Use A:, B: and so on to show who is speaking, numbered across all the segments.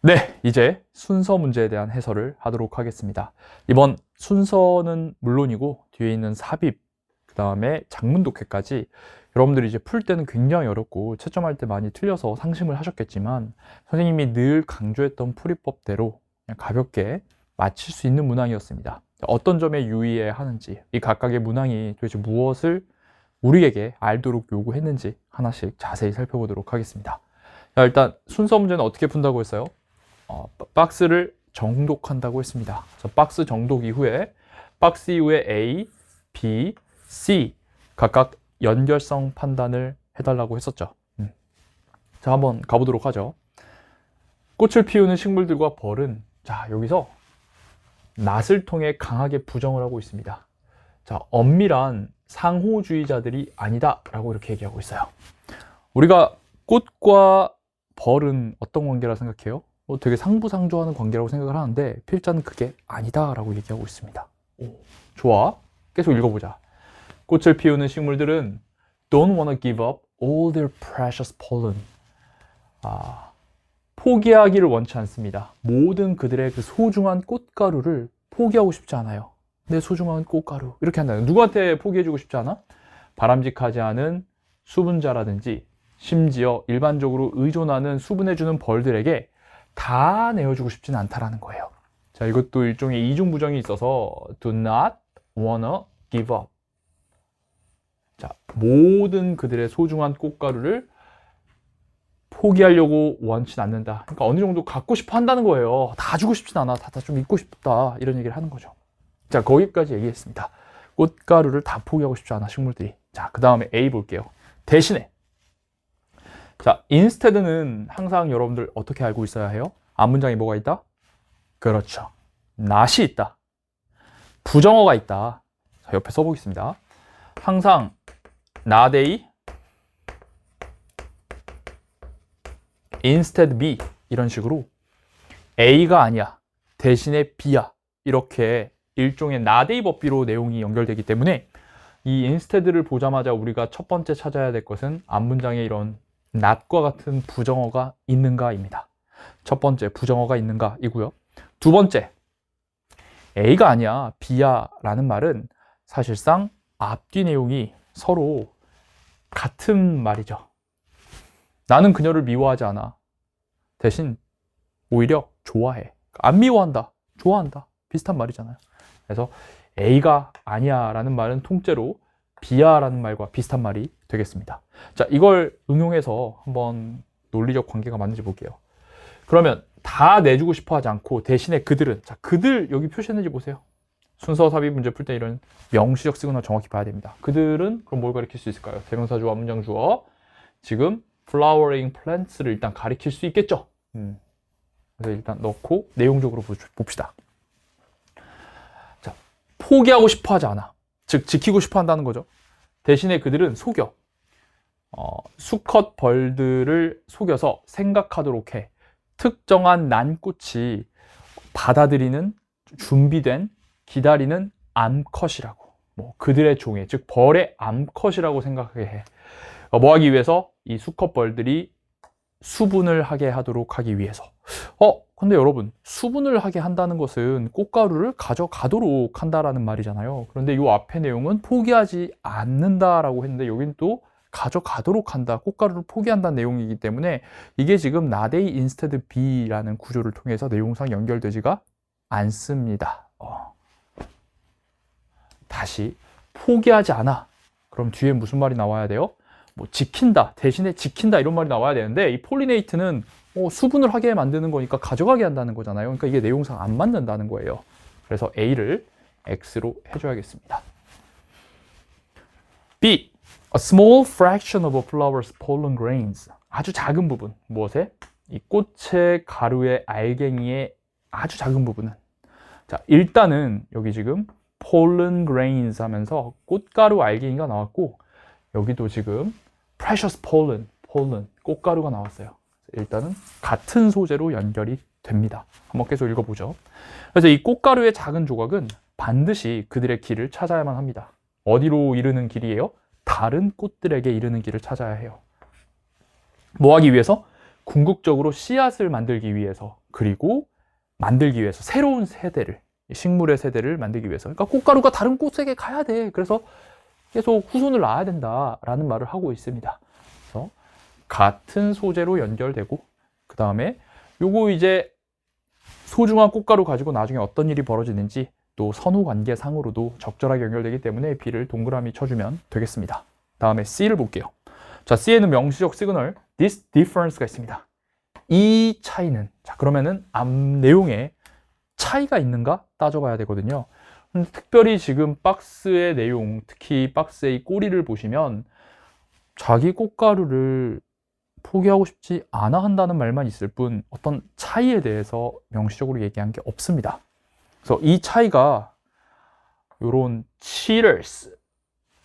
A: 네, 이제 순서 문제에 대한 해설을 하도록 하겠습니다. 이번 순서는 물론이고 뒤에 있는 삽입, 그 다음에 작문 독해까지 여러분들이 이제 풀 때는 굉장히 어렵고 채점할 때 많이 틀려서 상심을 하셨겠지만 선생님이 늘 강조했던 풀이법대로 그냥 가볍게 맞힐 수 있는 문항이었습니다. 어떤 점에 유의해야 하는지, 이 각각의 문항이 도대체 무엇을 우리에게 알도록 요구했는지 하나씩 자세히 살펴보도록 하겠습니다. 자, 일단 순서 문제는 어떻게 푼다고 했어요? 박스를 정독한다고 했습니다. 그래서 박스 정독 이후에 박스 이후에 A, B, C 각각 연결성 판단을 해달라고 했었죠. 자, 한번 가보도록 하죠. 꽃을 피우는 식물들과 벌은 자, 여기서 낫을 통해 강하게 부정을 하고 있습니다. 자, 엄밀한 상호주의자들이 아니다 라고 이렇게 얘기하고 있어요. 우리가 꽃과 벌은 어떤 관계라 생각해요? 되게 상부상조하는 관계라고 생각을 하는데 필자는 그게 아니다 라고 얘기하고 있습니다. 좋아, 계속 읽어보자. 꽃을 피우는 식물들은 don't wanna give up all their precious pollen. 포기하기를 원치 않습니다. 모든 그들의 그 소중한 꽃가루를 포기하고 싶지 않아요. 내 소중한 꽃가루 이렇게 한다는, 누구한테 포기해주고 싶지 않아? 바람직하지 않은 수분자라든지 심지어 일반적으로 의존하는 수분해주는 벌들에게 다 내어주고 싶지는 않다라는 거예요. 자, 이것도 일종의 이중부정이 있어서 do not wanna give up. 자, 모든 그들의 소중한 꽃가루를 포기하려고 원치 않는다. 그러니까 어느 정도 갖고 싶어 한다는 거예요. 다 주고 싶진 않아. 다 좀 잊고 싶다. 이런 얘기를 하는 거죠. 자, 거기까지 얘기했습니다. 꽃가루를 다 포기하고 싶지 않아, 식물들이. 자, 그 다음에 A 볼게요. 대신에 자, instead는 항상 여러분들 어떻게 알고 있어야 해요? 앞문장에 뭐가 있다? 그렇죠. not이 있다. 부정어가 있다. 자, 옆에 써보겠습니다. 항상 not A, instead B 이런 식으로 A가 아니야, 대신에 B야, 이렇게 일종의 not A 법비로 내용이 연결되기 때문에 이 instead를 보자마자 우리가 첫 번째 찾아야 될 것은 앞문장에 이런 not과 같은 부정어가 있는가입니다. 첫 번째, 부정어가 있는가 이고요. 두 번째, A가 아니야, B야 라는 말은 사실상 앞뒤 내용이 서로 같은 말이죠. 나는 그녀를 미워하지 않아. 대신 오히려 좋아해. 안 미워한다, 좋아한다. 비슷한 말이잖아요. 그래서 A가 아니야 라는 말은 통째로 B야 라는 말과 비슷한 말이 되겠습니다. 자, 이걸 응용해서 한번 논리적 관계가 맞는지 볼게요. 그러면 다 내주고 싶어 하지 않고 대신에 그들은, 자, 그들 여기 표시했는지 보세요. 순서 삽입 문제 풀 때 이런 명시적 시그널 정확히 봐야 됩니다. 그들은 그럼 뭘 가리킬 수 있을까요? 대명사 주어, 문장 주어. 지금 flowering plants를 일단 가리킬 수 있겠죠. 그래서 일단 넣고 내용적으로 봅시다. 자, 포기하고 싶어 하지 않아. 즉 지키고 싶어 한다는 거죠. 대신에 그들은 속여. 수컷 벌들을 속여서 생각하도록 해. 특정한 난꽃이 받아들이는, 준비된, 기다리는 암컷이라고. 그들의 종의, 즉 벌의 암컷이라고 생각하게 해. 뭐 하기 위해서? 이 수컷 벌들이 수분을 하게 하도록 하기 위해서. 근데 여러분, 수분을 하게 한다는 것은 꽃가루를 가져가도록 한다라는 말이잖아요. 그런데 이 앞의 내용은 포기하지 않는다라고 했는데 여긴 또 가져가도록 한다, 꽃가루를 포기한다는 내용이기 때문에 이게 지금 not A instead B라는 구조를 통해서 내용상 연결되지가 않습니다. 다시, 포기하지 않아. 그럼 뒤에 무슨 말이 나와야 돼요? 지킨다, 대신에 지킨다 이런 말이 나와야 되는데 이 폴리네이트는 수분을 하게 만드는 거니까 가져가게 한다는 거잖아요. 그러니까 이게 내용상 안 맞는다는 거예요. 그래서 A를 X로 해줘야겠습니다. B. A small fraction of a flower's pollen grains. 아주 작은 부분. 무엇에? 이 꽃의 가루의 알갱이의 아주 작은 부분은. 자, 일단은 여기 지금 pollen grains 하면서 꽃가루 알갱이가 나왔고 여기도 지금 precious pollen, 꽃가루가 나왔어요. 일단은 같은 소재로 연결이 됩니다. 한번 계속 읽어보죠. 그래서 이 꽃가루의 작은 조각은 반드시 그들의 길을 찾아야만 합니다. 어디로 이르는 길이에요? 다른 꽃들에게 이르는 길을 찾아야 해요. 뭐 하기 위해서? 궁극적으로 씨앗을 만들기 위해서 그리고 만들기 위해서 새로운 세대를, 식물의 세대를 만들기 위해서. 그러니까 꽃가루가 다른 꽃에게 가야 돼. 그래서 계속 후손을 낳아야 된다라는 말을 하고 있습니다. 그래서 같은 소재로 연결되고, 그 다음에 요거 이제 소중한 꽃가루 가지고 나중에 어떤 일이 벌어지는지 또 선후 관계상으로도 적절하게 연결되기 때문에 B를 동그라미 쳐주면 되겠습니다. 다음에 C를 볼게요. 자, C에는 명시적 시그널 this difference가 있습니다. 이 차이는, 자, 그러면은 앞 내용에 차이가 있는가 따져봐야 되거든요. 특별히 지금 박스의 내용, 특히 박스의 꼬리를 보시면 자기 꽃가루를 포기하고 싶지 않아 한다는 말만 있을 뿐 어떤 차이에 대해서 명시적으로 얘기한 게 없습니다. 그래서 이 차이가 요런 cheaters,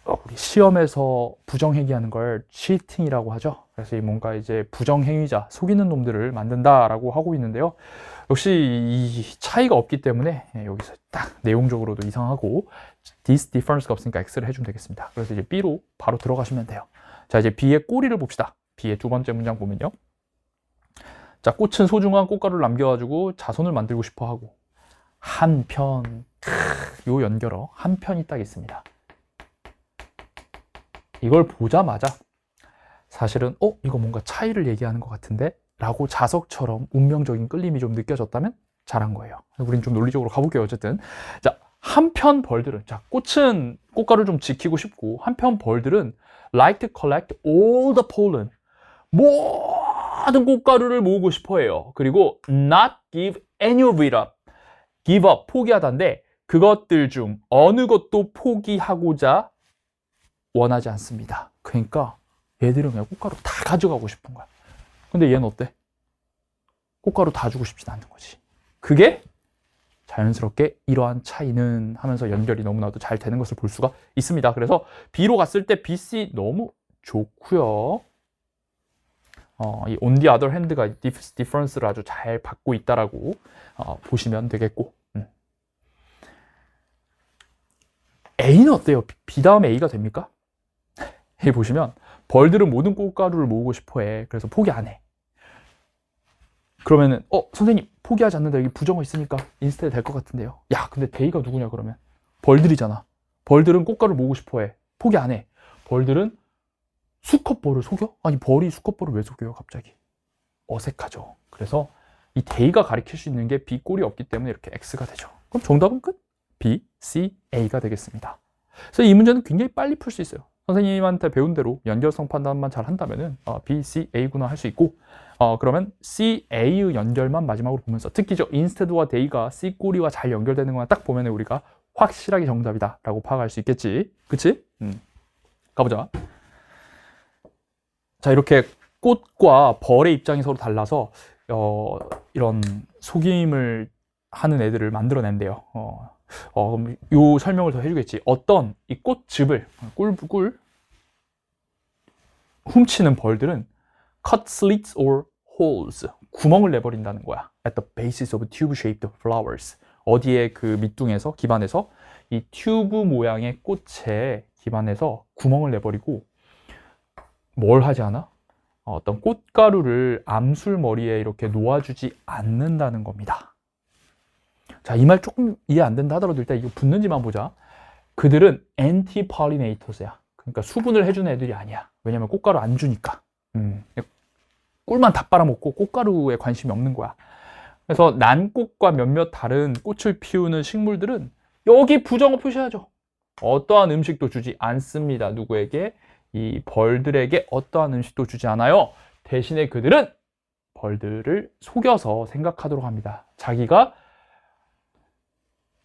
A: 우리 시험에서 부정행위하는 걸 cheating이라고 하죠. 그래서 뭔가 이제 부정행위자, 속이는 놈들을 만든다라고 하고 있는데요. 역시 이 차이가 없기 때문에 여기서 딱 내용적으로도 이상하고 this difference가 없으니까 X를 해주면 되겠습니다. 그래서 이제 B로 바로 들어가시면 돼요. 자, 이제 B의 꼬리를 봅시다. B의 두 번째 문장 보면요. 자, 꽃은 소중한 꽃가루를 남겨가지고 자손을 만들고 싶어 하고, 한편, 요 연결어, 한편이 딱 있습니다. 이걸 보자마자 사실은 이거 뭔가 차이를 얘기하는 것 같은데? 라고 자석처럼 운명적인 끌림이 좀 느껴졌다면 잘한 거예요. 우린 좀 논리적으로 가볼게요. 어쨌든. 자, 한편 벌들은, 자, 꽃은 꽃가루를 좀 지키고 싶고, 한편 벌들은 like to collect all the pollen, 모든 꽃가루를 모으고 싶어 해요. 그리고 not give any of it up, give up, 포기하다인데 그것들 중 어느 것도 포기하고자 원하지 않습니다. 그러니까 얘들은 그냥 꽃가루 다 가져가고 싶은 거야. 근데 얘는 어때? 꽃가루 다 주고 싶진 않는 거지. 그게 자연스럽게 이러한 차이는 하면서 연결이 너무나도 잘 되는 것을 볼 수가 있습니다. 그래서 B로 갔을 때 B, C 너무 좋고요. 이 on the other hand가 difference를 아주 잘 받고 있다라고 보시면 되겠고, A는 어때요? B 다음에 A가 됩니까? 여기 보시면 벌들은 모든 꽃가루를 모으고 싶어해. 그래서 포기 안 해. 그러면은 선생님 포기하지 않는다. 여기 부정어 있으니까 인스테드 될 것 같은데요. 야, 근데 데이가 누구냐 그러면? 벌들이잖아. 벌들은 꽃가루를 모으고 싶어해. 포기 안 해. 벌들은 수컷벌을 속여? 아니, 벌이 수컷벌을 왜 속여요 갑자기? 어색하죠. 그래서 이 데이가 가리킬 수 있는 게 B 꼴이 없기 때문에 이렇게 X가 되죠. 그럼 정답은 끝? B, C, A가 되겠습니다. 그래서 이 문제는 굉장히 빨리 풀 수 있어요. 선생님한테 배운 대로 연결성 판단만 잘 한다면은 B, C, A구나 할 수 있고, 그러면 C, A의 연결만 마지막으로 보면서, 특히 저 인스테드와 데이가 C 꼬리와 잘 연결되는 것만 딱 보면 우리가 확실하게 정답이다 라고 파악할 수 있겠지. 그치? 가보자. 자, 이렇게 꽃과 벌의 입장이 서로 달라서 이런 속임을 하는 애들을 만들어낸대요. 그럼 요 설명을 더 해주겠지. 어떤 이 꽃즙을 꿀 훔치는 벌들은 cut slits or holes, 구멍을 내버린다는 거야. at the bases of tube-shaped flowers, 어디에 그 밑둥에서, 기반에서 이 튜브 모양의 꽃에 기반에서 구멍을 내버리고 뭘 하지 않아? 어떤 꽃가루를 암술머리에 이렇게 놓아주지 않는다는 겁니다. 자, 이 말 조금 이해 안 된다 하더라도 일단 이거 붙는지만 보자. 그들은 anti-pollinators야. 그러니까 수분을 해주는 애들이 아니야. 왜냐면 꽃가루 안 주니까. 꿀만 다 빨아먹고 꽃가루에 관심이 없는 거야. 그래서 난꽃과 몇몇 다른 꽃을 피우는 식물들은 여기 부정어 표시하죠. 어떠한 음식도 주지 않습니다. 누구에게? 이 벌들에게 어떠한 음식도 주지 않아요. 대신에 그들은 벌들을 속여서 생각하도록 합니다. 자기가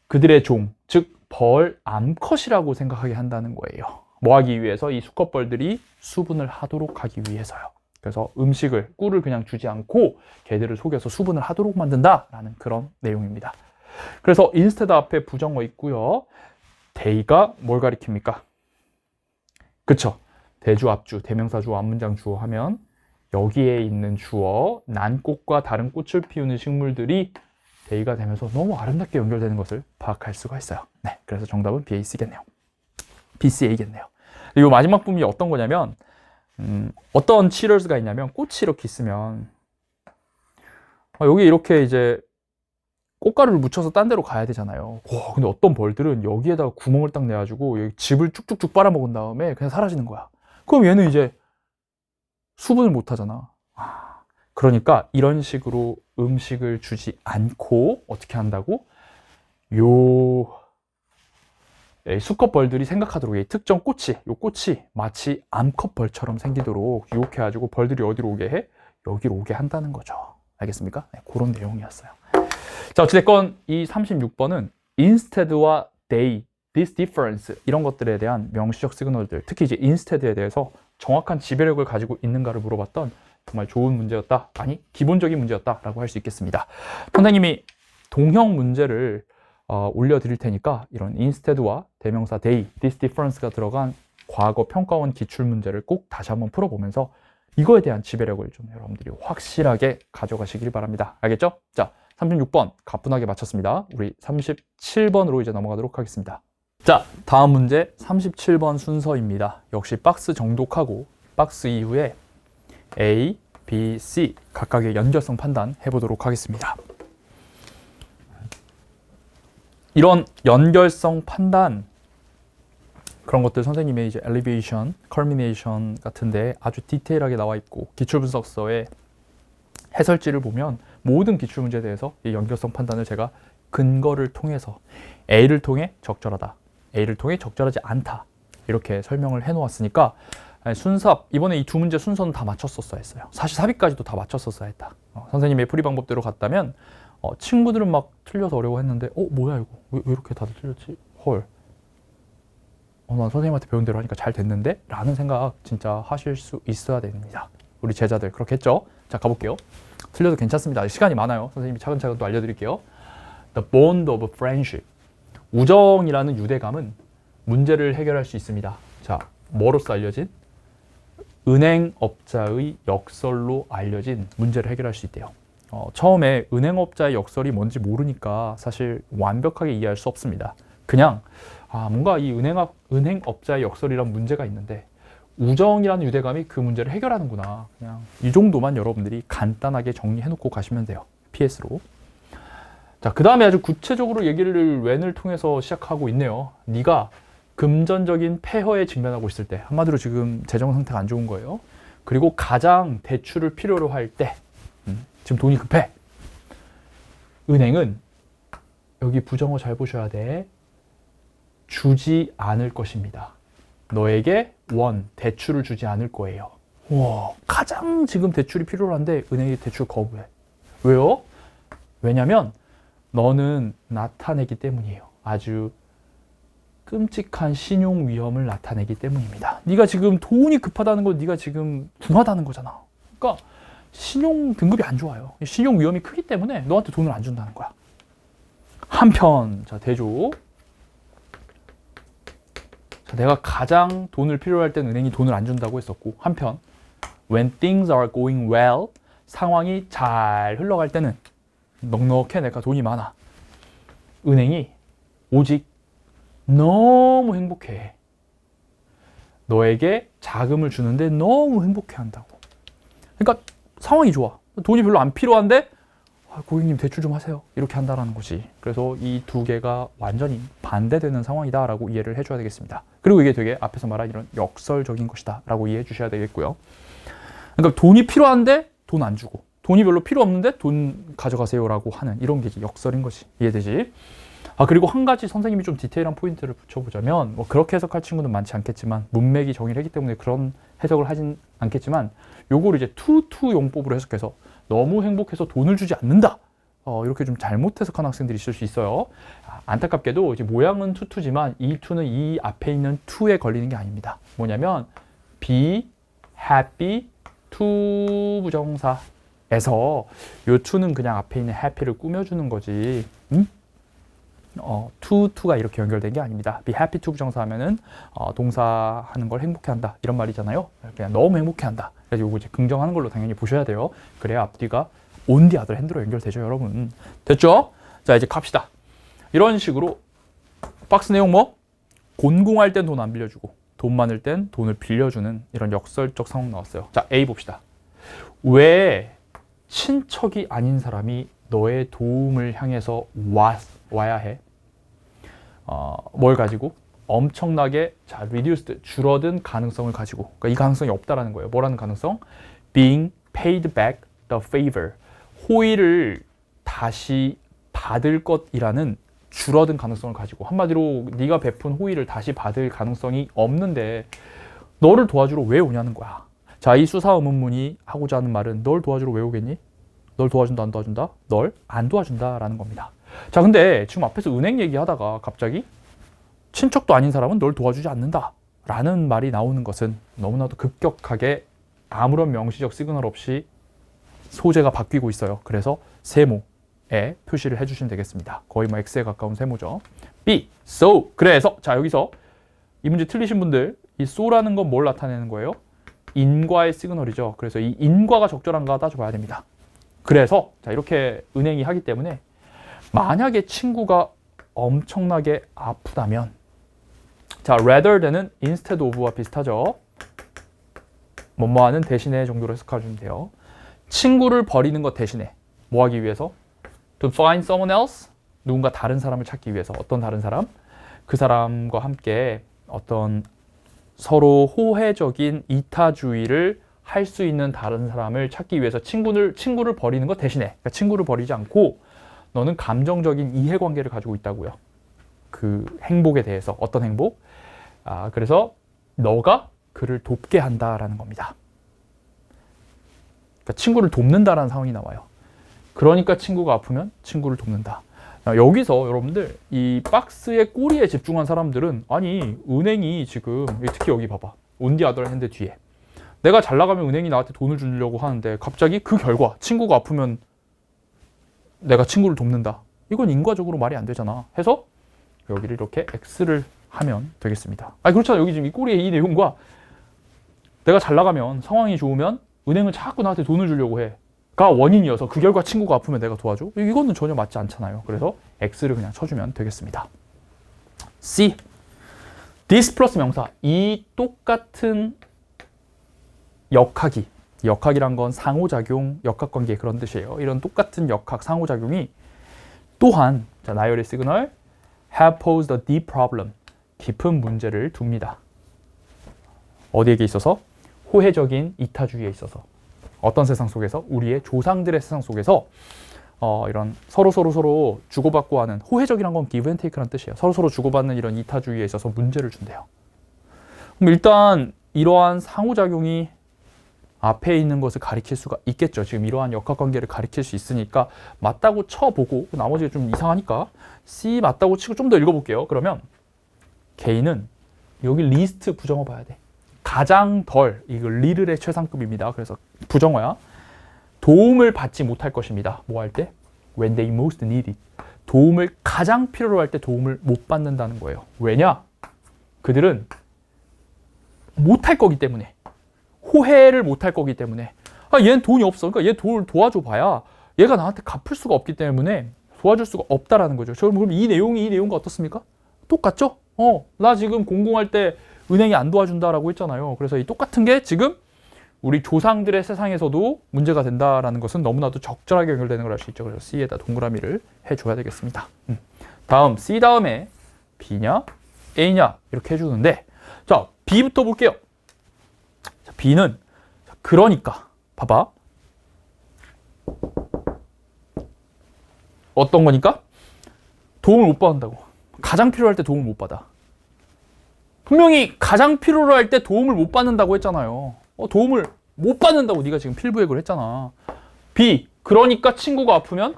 A: 그들의 종, 즉 벌 암컷이라고 생각하게 한다는 거예요. 뭐 하기 위해서? 이 수컷벌들이 수분을 하도록 하기 위해서요. 그래서 음식을, 꿀을 그냥 주지 않고 걔들을 속여서 수분을 하도록 만든다라는 그런 내용입니다. 그래서 인스테드 앞에 부정어 있고요. 데이가 뭘 가리킵니까? 그쵸? 대주, 앞주, 대명사 주어, 앞문장 주어 하면 여기에 있는 주어, 난꽃과 다른 꽃을 피우는 식물들이 데이가 되면서 너무 아름답게 연결되는 것을 파악할 수가 있어요. 네, 그래서 정답은 BAC겠네요. BCA겠네요. 이 마지막 부분이 어떤 거냐면 어떤 cheaters가 있냐면 꽃이 이렇게 있으면 여기 이렇게 이제 꽃가루를 묻혀서 딴 데로 가야 되잖아요. 와, 근데 어떤 벌들은 여기에다가 구멍을 딱 내가지고 여기 즙을 쭉쭉쭉 빨아먹은 다음에 그냥 사라지는 거야. 그럼 얘는 이제 수분을 못 하잖아. 그러니까 이런 식으로 음식을 주지 않고 어떻게 한다고? 수컷벌들이 생각하도록 이 특정 요 꽃이 마치 암컷벌처럼 생기도록 유혹해가지고 벌들이 어디로 오게 해? 여기로 오게 한다는 거죠. 알겠습니까? 네, 그런 내용이었어요. 자, 어찌됐건 이 36번은 instead와 they, this difference 이런 것들에 대한 명시적 시그널들, 특히 이제 instead에 대해서 정확한 지배력을 가지고 있는가를 물어봤던 정말 좋은 문제였다. 아니, 기본적인 문제였다라고 할 수 있겠습니다. 선생님이 동형 문제를 올려드릴 테니까 이런 instead와 대명사 they, this difference가 들어간 과거 평가원 기출 문제를 꼭 다시 한번 풀어보면서 이거에 대한 지배력을 좀 여러분들이 확실하게 가져가시길 바랍니다. 알겠죠? 자, 36번 가뿐하게 마쳤습니다. 우리 37번으로 이제 넘어가도록 하겠습니다. 자, 다음 문제 37번 순서입니다. 역시 박스 정독하고 박스 이후에 A, B, C 각각의 연결성 판단 해보도록 하겠습니다. 이런 연결성 판단 그런 것들 선생님의 이제 엘리베이션, 컬미네이션 같은데 아주 디테일하게 나와 있고 기출분석서의 해설지를 보면 모든 기출문제에 대해서 이 연결성 판단을 제가 근거를 통해서 A를 통해 적절하다, A를 통해 적절하지 않다 이렇게 설명을 해 놓았으니까 순삽, 이번에 이 두 문제 순서는 다 맞췄었어야 했어요. 사실 삽입까지도 다 맞췄었어야 했다. 선생님의 풀이 방법대로 갔다면 친구들은 막 틀려서 어려워했는데 뭐야 이거 왜 이렇게 다들 틀렸지? 헐, 난 선생님한테 배운 대로 하니까 잘 됐는데? 라는 생각 진짜 하실 수 있어야 됩니다. 우리 제자들 그렇게 했죠? 자, 가볼게요. 틀려도 괜찮습니다. 시간이 많아요. 선생님이 차근차근 또 알려드릴게요. The bond of friendship. 우정이라는 유대감은 문제를 해결할 수 있습니다. 자, 뭐로써 알려진? 은행업자의 역설로 알려진 문제를 해결할 수 있대요. 처음에 은행업자의 역설이 뭔지 모르니까 사실 완벽하게 이해할 수 없습니다. 그냥 뭔가 이 은행업자의 역설이란 문제가 있는데 우정이라는 유대감이 그 문제를 해결하는구나. 그냥 이 정도만 여러분들이 간단하게 정리해놓고 가시면 돼요. PS로. 자, 그 다음에 아주 구체적으로 얘기를 when을 통해서 시작하고 있네요. 네가 금전적인 폐허에 직면하고 있을 때, 한마디로 지금 재정 상태가 안 좋은 거예요. 그리고 가장 대출을 필요로 할 때, 지금 돈이 급해. 은행은 여기 부정어 잘 보셔야 돼. 주지 않을 것입니다. 너에게 대출을 주지 않을 거예요. 와, 가장 지금 대출이 필요한데 은행이 대출 거부해. 왜요? 왜냐면 너는 나타내기 때문이에요. 아주 끔찍한 신용 위험을 나타내기 때문입니다. 네가 지금 돈이 급하다는 건 네가 지금 둔하다는 거잖아. 그러니까 신용 등급이 안 좋아요. 신용 위험이 크기 때문에 너한테 돈을 안 준다는 거야. 한편, 자, 대조. 자, 내가 가장 돈을 필요로 할 때는 은행이 돈을 안 준다고 했었고, 한편 when things are going well, 상황이 잘 흘러갈 때는 넉넉해, 내가 돈이 많아. 은행이 오직 너무 행복해. 너에게 자금을 주는데 너무 행복해 한다고. 그러니까 상황이 좋아. 돈이 별로 안 필요한데 고객님 대출 좀 하세요. 이렇게 한다라는 거지. 그래서 이 두 개가 완전히 반대되는 상황이다라고 이해를 해줘야 되겠습니다. 그리고 이게 되게 앞에서 말한 이런 역설적인 것이다 라고 이해해 주셔야 되겠고요. 그러니까 돈이 필요한데 돈 안 주고, 돈이 별로 필요 없는데 돈 가져가세요 라고 하는 이런 게 이제 역설인 거지. 이해되지? 그리고 한 가지 선생님이 좀 디테일한 포인트를 붙여보자면, 뭐 그렇게 해석할 친구는 많지 않겠지만, 문맥이 정의를 했기 때문에 그런 해석을 하진 않겠지만, 요거를 이제 투 용법으로 해석해서 너무 행복해서 돈을 주지 않는다. 이렇게 좀 잘못 해석하는 학생들이 있을 수 있어요. 안타깝게도 이제 모양은 투지만 이 투는 이 앞에 있는 투에 걸리는 게 아닙니다. 뭐냐면 be happy to 부정사에서 요 투는 그냥 앞에 있는 happy를 꾸며주는 거지. to가 이렇게 연결된 게 아닙니다. be happy to 부정사 하면은 동사 하는 걸 행복해한다 이런 말이잖아요. 그냥 너무 행복해한다. 그래서 요거 이제 긍정하는 걸로 당연히 보셔야 돼요. 그래야 앞뒤가 on the other hand로 연결되죠, 여러분. 됐죠? 자, 이제 갑시다. 이런 식으로 박스 내용 뭐? 곤궁할 땐 돈 안 빌려주고 돈 많을 땐 돈을 빌려주는 이런 역설적 상황 나왔어요. 자, A 봅시다. 왜 친척이 아닌 사람이 너의 도움을 향해서 와야 해. 뭘 가지고? 엄청나게 reduced, 줄어든 가능성을 가지고. 그러니까 이 가능성이 없다라는 거예요. 뭐라는 가능성? Being paid back the favor. 호의를 다시 받을 것이라는 줄어든 가능성을 가지고. 한마디로 네가 베푼 호의를 다시 받을 가능성이 없는데 너를 도와주러 왜 오냐는 거야. 자, 이 수사 의문문이 하고자 하는 말은 널 도와주러 왜 오겠니? 널 도와준다, 안 도와준다? 널 안 도와준다라는 겁니다. 자, 근데 지금 앞에서 은행 얘기하다가 갑자기 친척도 아닌 사람은 널 도와주지 않는다 라는 말이 나오는 것은 너무나도 급격하게 아무런 명시적 시그널 없이 소재가 바뀌고 있어요. 그래서 세모에 표시를 해주시면 되겠습니다. 거의 뭐 X에 가까운 세모죠. B, so. 그래서 자, 여기서 이 문제 틀리신 분들, 이 so라는 건 뭘 나타내는 거예요? 인과의 시그널이죠. 그래서 이 인과가 적절한가 따져봐야 됩니다. 그래서 자, 이렇게 은행이 하기 때문에 만약에 친구가 엄청나게 아프다면, 자, rather than은 instead of와 비슷하죠. 뭐뭐하는 대신에 정도로 해석해주면 돼요. 친구를 버리는 것 대신에 뭐 하기 위해서? To find someone else? 누군가 다른 사람을 찾기 위해서. 어떤 다른 사람? 그 사람과 함께 어떤 서로 호혜적인 이타주의를 할 수 있는 다른 사람을 찾기 위해서 친구를 버리는 것 대신에, 그러니까 친구를 버리지 않고 너는 감정적인 이해관계를 가지고 있다고요. 그 행복에 대해서. 어떤 행복? 그래서 너가 그를 돕게 한다라는 겁니다. 그러니까 친구를 돕는다라는 상황이 나와요. 그러니까 친구가 아프면 친구를 돕는다. 여기서 여러분들 이 박스의 꼬리에 집중한 사람들은, 아니 은행이 지금 특히 여기 봐봐. on the other hand 뒤에 내가 잘 나가면 은행이 나한테 돈을 주려고 하는데 갑자기 그 결과 친구가 아프면 내가 친구를 돕는다. 이건 인과적으로 말이 안 되잖아. 해서 여기를 이렇게 X를 하면 되겠습니다. 그렇잖아. 여기 지금 이 꼬리에 이 내용과 내가 잘 나가면 상황이 좋으면 은행은 자꾸 나한테 돈을 주려고 해. 가 원인이어서 그 결과 친구가 아프면 내가 도와줘? 이거는 전혀 맞지 않잖아요. 그래서 X를 그냥 쳐주면 되겠습니다. C. this 플러스 명사. 이 똑같은 역학이. 역학이란 건 상호작용, 역학관계 그런 뜻이에요. 이런 똑같은 역학, 상호작용이 또한 자, 나열의 시그널 have posed a deep problem. 깊은 문제를 둡니다. 어디에게 있어서? 호혜적인 이타주의에 있어서. 어떤 세상 속에서? 우리의 조상들의 세상 속에서 이런 서로 주고받고 하는, 호혜적이란 건 give and take라는 뜻이에요. 서로 주고받는 이런 이타주의에 있어서 문제를 준대요. 그럼 일단 이러한 상호작용이 앞에 있는 것을 가리킬 수가 있겠죠. 지금 이러한 역학관계를 가리킬 수 있으니까 맞다고 쳐보고, 나머지가 좀 이상하니까 C 맞다고 치고 좀 더 읽어볼게요. 그러면 K는 여기 리스트 부정어 봐야 돼. 가장 덜, 이거 리를의 최상급입니다. 그래서 부정어야. 도움을 받지 못할 것입니다. 뭐 할 때? When they most need it. 도움을 가장 필요로 할 때 도움을 못 받는다는 거예요. 왜냐? 그들은 못할 거기 때문에. 호혜를 못할 거기 때문에. 얘는 돈이 없어. 그러니까 얘 돈을 도와줘 봐야 얘가 나한테 갚을 수가 없기 때문에 도와줄 수가 없다라는 거죠. 그럼 이 내용과 어떻습니까? 똑같죠? 나 지금 공공할 때 은행이 안 도와준다라고 했잖아요. 그래서 이 똑같은 게 지금 우리 조상들의 세상에서도 문제가 된다라는 것은 너무나도 적절하게 연결되는 걸 알 수 있죠. 그래서 C에다 동그라미를 해줘야 되겠습니다. 다음 C 다음에 B냐 A냐 이렇게 해주는데, 자 B부터 볼게요. 자, B는 그러니까 봐봐. 어떤 거니까? 도움을 못 받는다고. 가장 필요할 때 도움을 못 받아. 분명히 가장 필요로 할 때 도움을 못 받는다고 했잖아요. 도움을 못 받는다고 네가 지금 필부액을 했잖아. B. 그러니까 친구가 아프면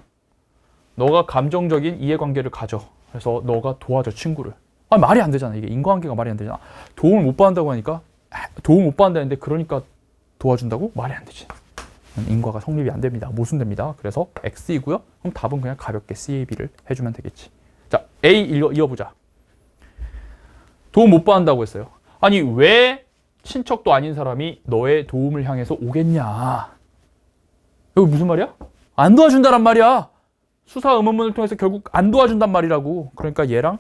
A: 너가 감정적인 이해관계를 가져. 그래서 너가 도와줘 친구를. 말이 안 되잖아. 이게 인과관계가 말이 안 되잖아. 도움을 못 받는다고 하니까 도움을 못 받는다는데 그러니까 도와준다고? 말이 안 되지. 인과가 성립이 안 됩니다. 모순됩니다. 그래서 X이고요. 그럼 답은 그냥 가볍게 C, B를 해주면 되겠지. 자, A 이어보자. 도움 못 받는다고 했어요. 아니 왜 친척도 아닌 사람이 너의 도움을 향해서 오겠냐. 여기 무슨 말이야? 안 도와준다란 말이야. 수사 의문문을 통해서 결국 안 도와준단 말이라고. 그러니까 얘랑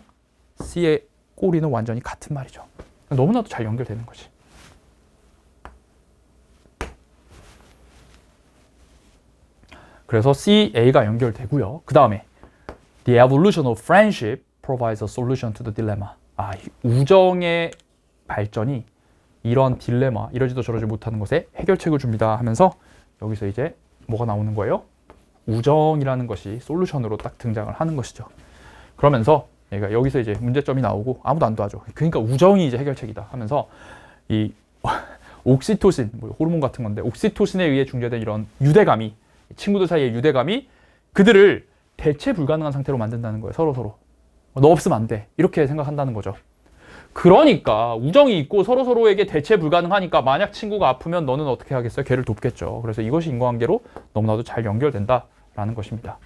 A: C의 꼬리는 완전히 같은 말이죠. 너무나도 잘 연결되는 거지. 그래서 C, A가 연결되고요. 그 다음에 The evolution of friendship provides a solution to the dilemma. 우정의 발전이 이런 딜레마, 이러지도 저러지 못하는 것에 해결책을 줍니다 하면서 여기서 이제 뭐가 나오는 거예요? 우정이라는 것이 솔루션으로 딱 등장을 하는 것이죠. 그러면서 얘가 여기서 이제 문제점이 나오고 아무도 안 도와줘. 그러니까 우정이 이제 해결책이다 하면서 이 옥시토신, 뭐 호르몬 같은 건데 옥시토신에 의해 중재된 이런 유대감이, 친구들 사이의 유대감이 그들을 대체 불가능한 상태로 만든다는 거예요. 서로. 너 없으면 안 돼. 이렇게 생각한다는 거죠. 그러니까 우정이 있고 서로에게 대체 불가능하니까 만약 친구가 아프면 너는 어떻게 하겠어요? 걔를 돕겠죠. 그래서 이것이 인과관계로 너무나도 잘 연결된다라는 것입니다.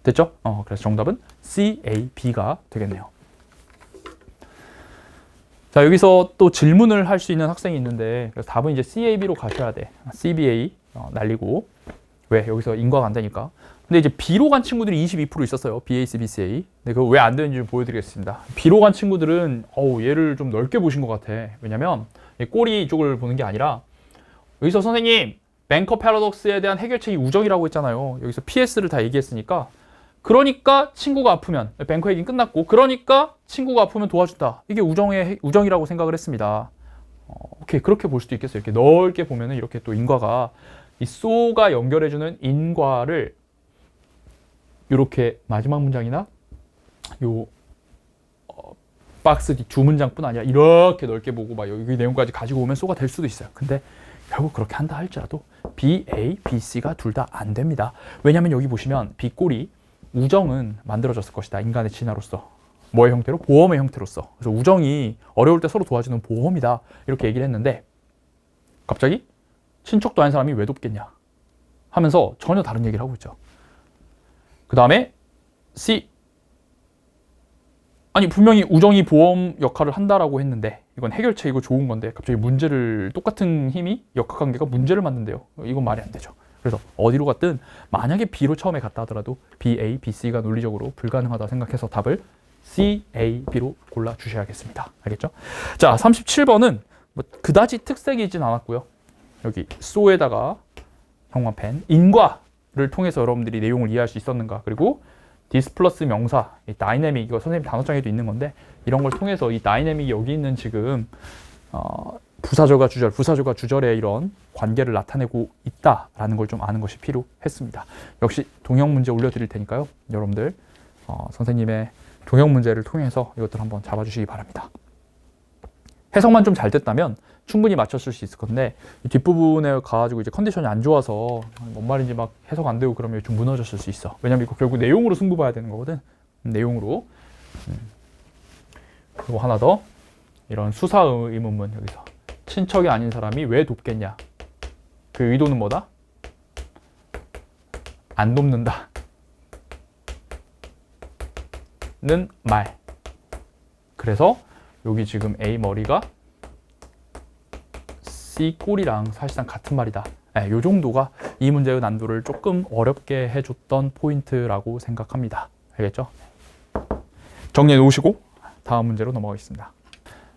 A: 됐죠? 그래서 정답은 C, A, B가 되겠네요. 자, 여기서 또 질문을 할 수 있는 학생이 있는데 그래서 답은 이제 C, A, B로 가셔야 돼. C, B, A 날리고. 왜? 여기서 인과가 안 되니까. 근데 이제 B로 간 친구들이 22% 있었어요. BA, C, B, C, A. 근데 그거 왜 안 되는지 좀 보여드리겠습니다. B로 간 친구들은 얘를 좀 넓게 보신 것 같아. 왜냐면 꼬리 쪽을 보는 게 아니라 여기서 선생님 뱅커 패러독스에 대한 해결책이 우정이라고 했잖아요. 여기서 PS를 다 얘기했으니까 그러니까 친구가 아프면 뱅커 얘기는 끝났고 그러니까 친구가 아프면 도와준다. 이게 우정이라고 생각을 했습니다. 오케이, 그렇게 볼 수도 있겠어요. 이렇게 넓게 보면은 이렇게 또 인과가 이 소가 연결해주는 인과를 이렇게 마지막 문장이나 요 박스 뒤 두 문장뿐 아니라 이렇게 넓게 보고 막 여기 내용까지 가지고 오면 소가 될 수도 있어요. 근데 결국 그렇게 한다 할지라도 B, A, B, C가 둘 다 안 됩니다. 왜냐하면 여기 보시면 B 꼴이 우정은 만들어졌을 것이다. 인간의 진화로서. 뭐의 형태로? 보험의 형태로서. 그래서 우정이 어려울 때 서로 도와주는 보험이다. 이렇게 얘기를 했는데 갑자기 친척도 아닌 사람이 왜 돕겠냐 하면서 전혀 다른 얘기를 하고 있죠. 그 다음에 C. 아니 분명히 우정이 보험 역할을 한다라고 했는데 이건 해결책이고 좋은 건데 갑자기 문제를 똑같은 힘이 역학관계가 문제를 만든대요. 이건 말이 안 되죠. 그래서 어디로 갔든 만약에 B로 처음에 갔다 하더라도 B, A, B, C가 논리적으로 불가능하다 생각해서 답을 C, A, B로 골라주셔야겠습니다. 알겠죠? 자, 37번은 뭐 그다지 특색이 있진 않았고요. 여기 소에다가 형광펜, 인과를 통해서 여러분들이 내용을 이해할 수 있었는가, 그리고 디스 플러스 명사, 이 다이내믹, 이거 선생님 단어장에도 있는 건데 이런 걸 통해서 이 다이내믹이 여기 있는 지금 부사절과 주절, 부사절과 주절의 이런 관계를 나타내고 있다라는 걸 좀 아는 것이 필요했습니다. 역시 동형 문제 올려드릴 테니까요. 여러분들 선생님의 동형 문제를 통해서 이것들 한번 잡아주시기 바랍니다. 해석만 좀 잘 됐다면 충분히 맞췄을 수 있을 건데 뒷부분에 가가지고 이제 컨디션이 안 좋아서 뭔 말인지 막 해석 안 되고 그러면 좀 무너졌을 수 있어. 왜냐면 이거 결국 내용으로 승부 봐야 되는 거거든. 내용으로. 그리고 하나 더, 이런 수사 의문문 여기서 친척이 아닌 사람이 왜 돕겠냐, 그 의도는 뭐다? 안 돕는다 는 말. 그래서 여기 지금 A 머리가 C 꼴이랑 사실상 같은 말이다. 요 정도가 이 문제의 난도를 조금 어렵게 해줬던 포인트라고 생각합니다. 알겠죠? 정리해 놓으시고 다음 문제로 넘어가겠습니다.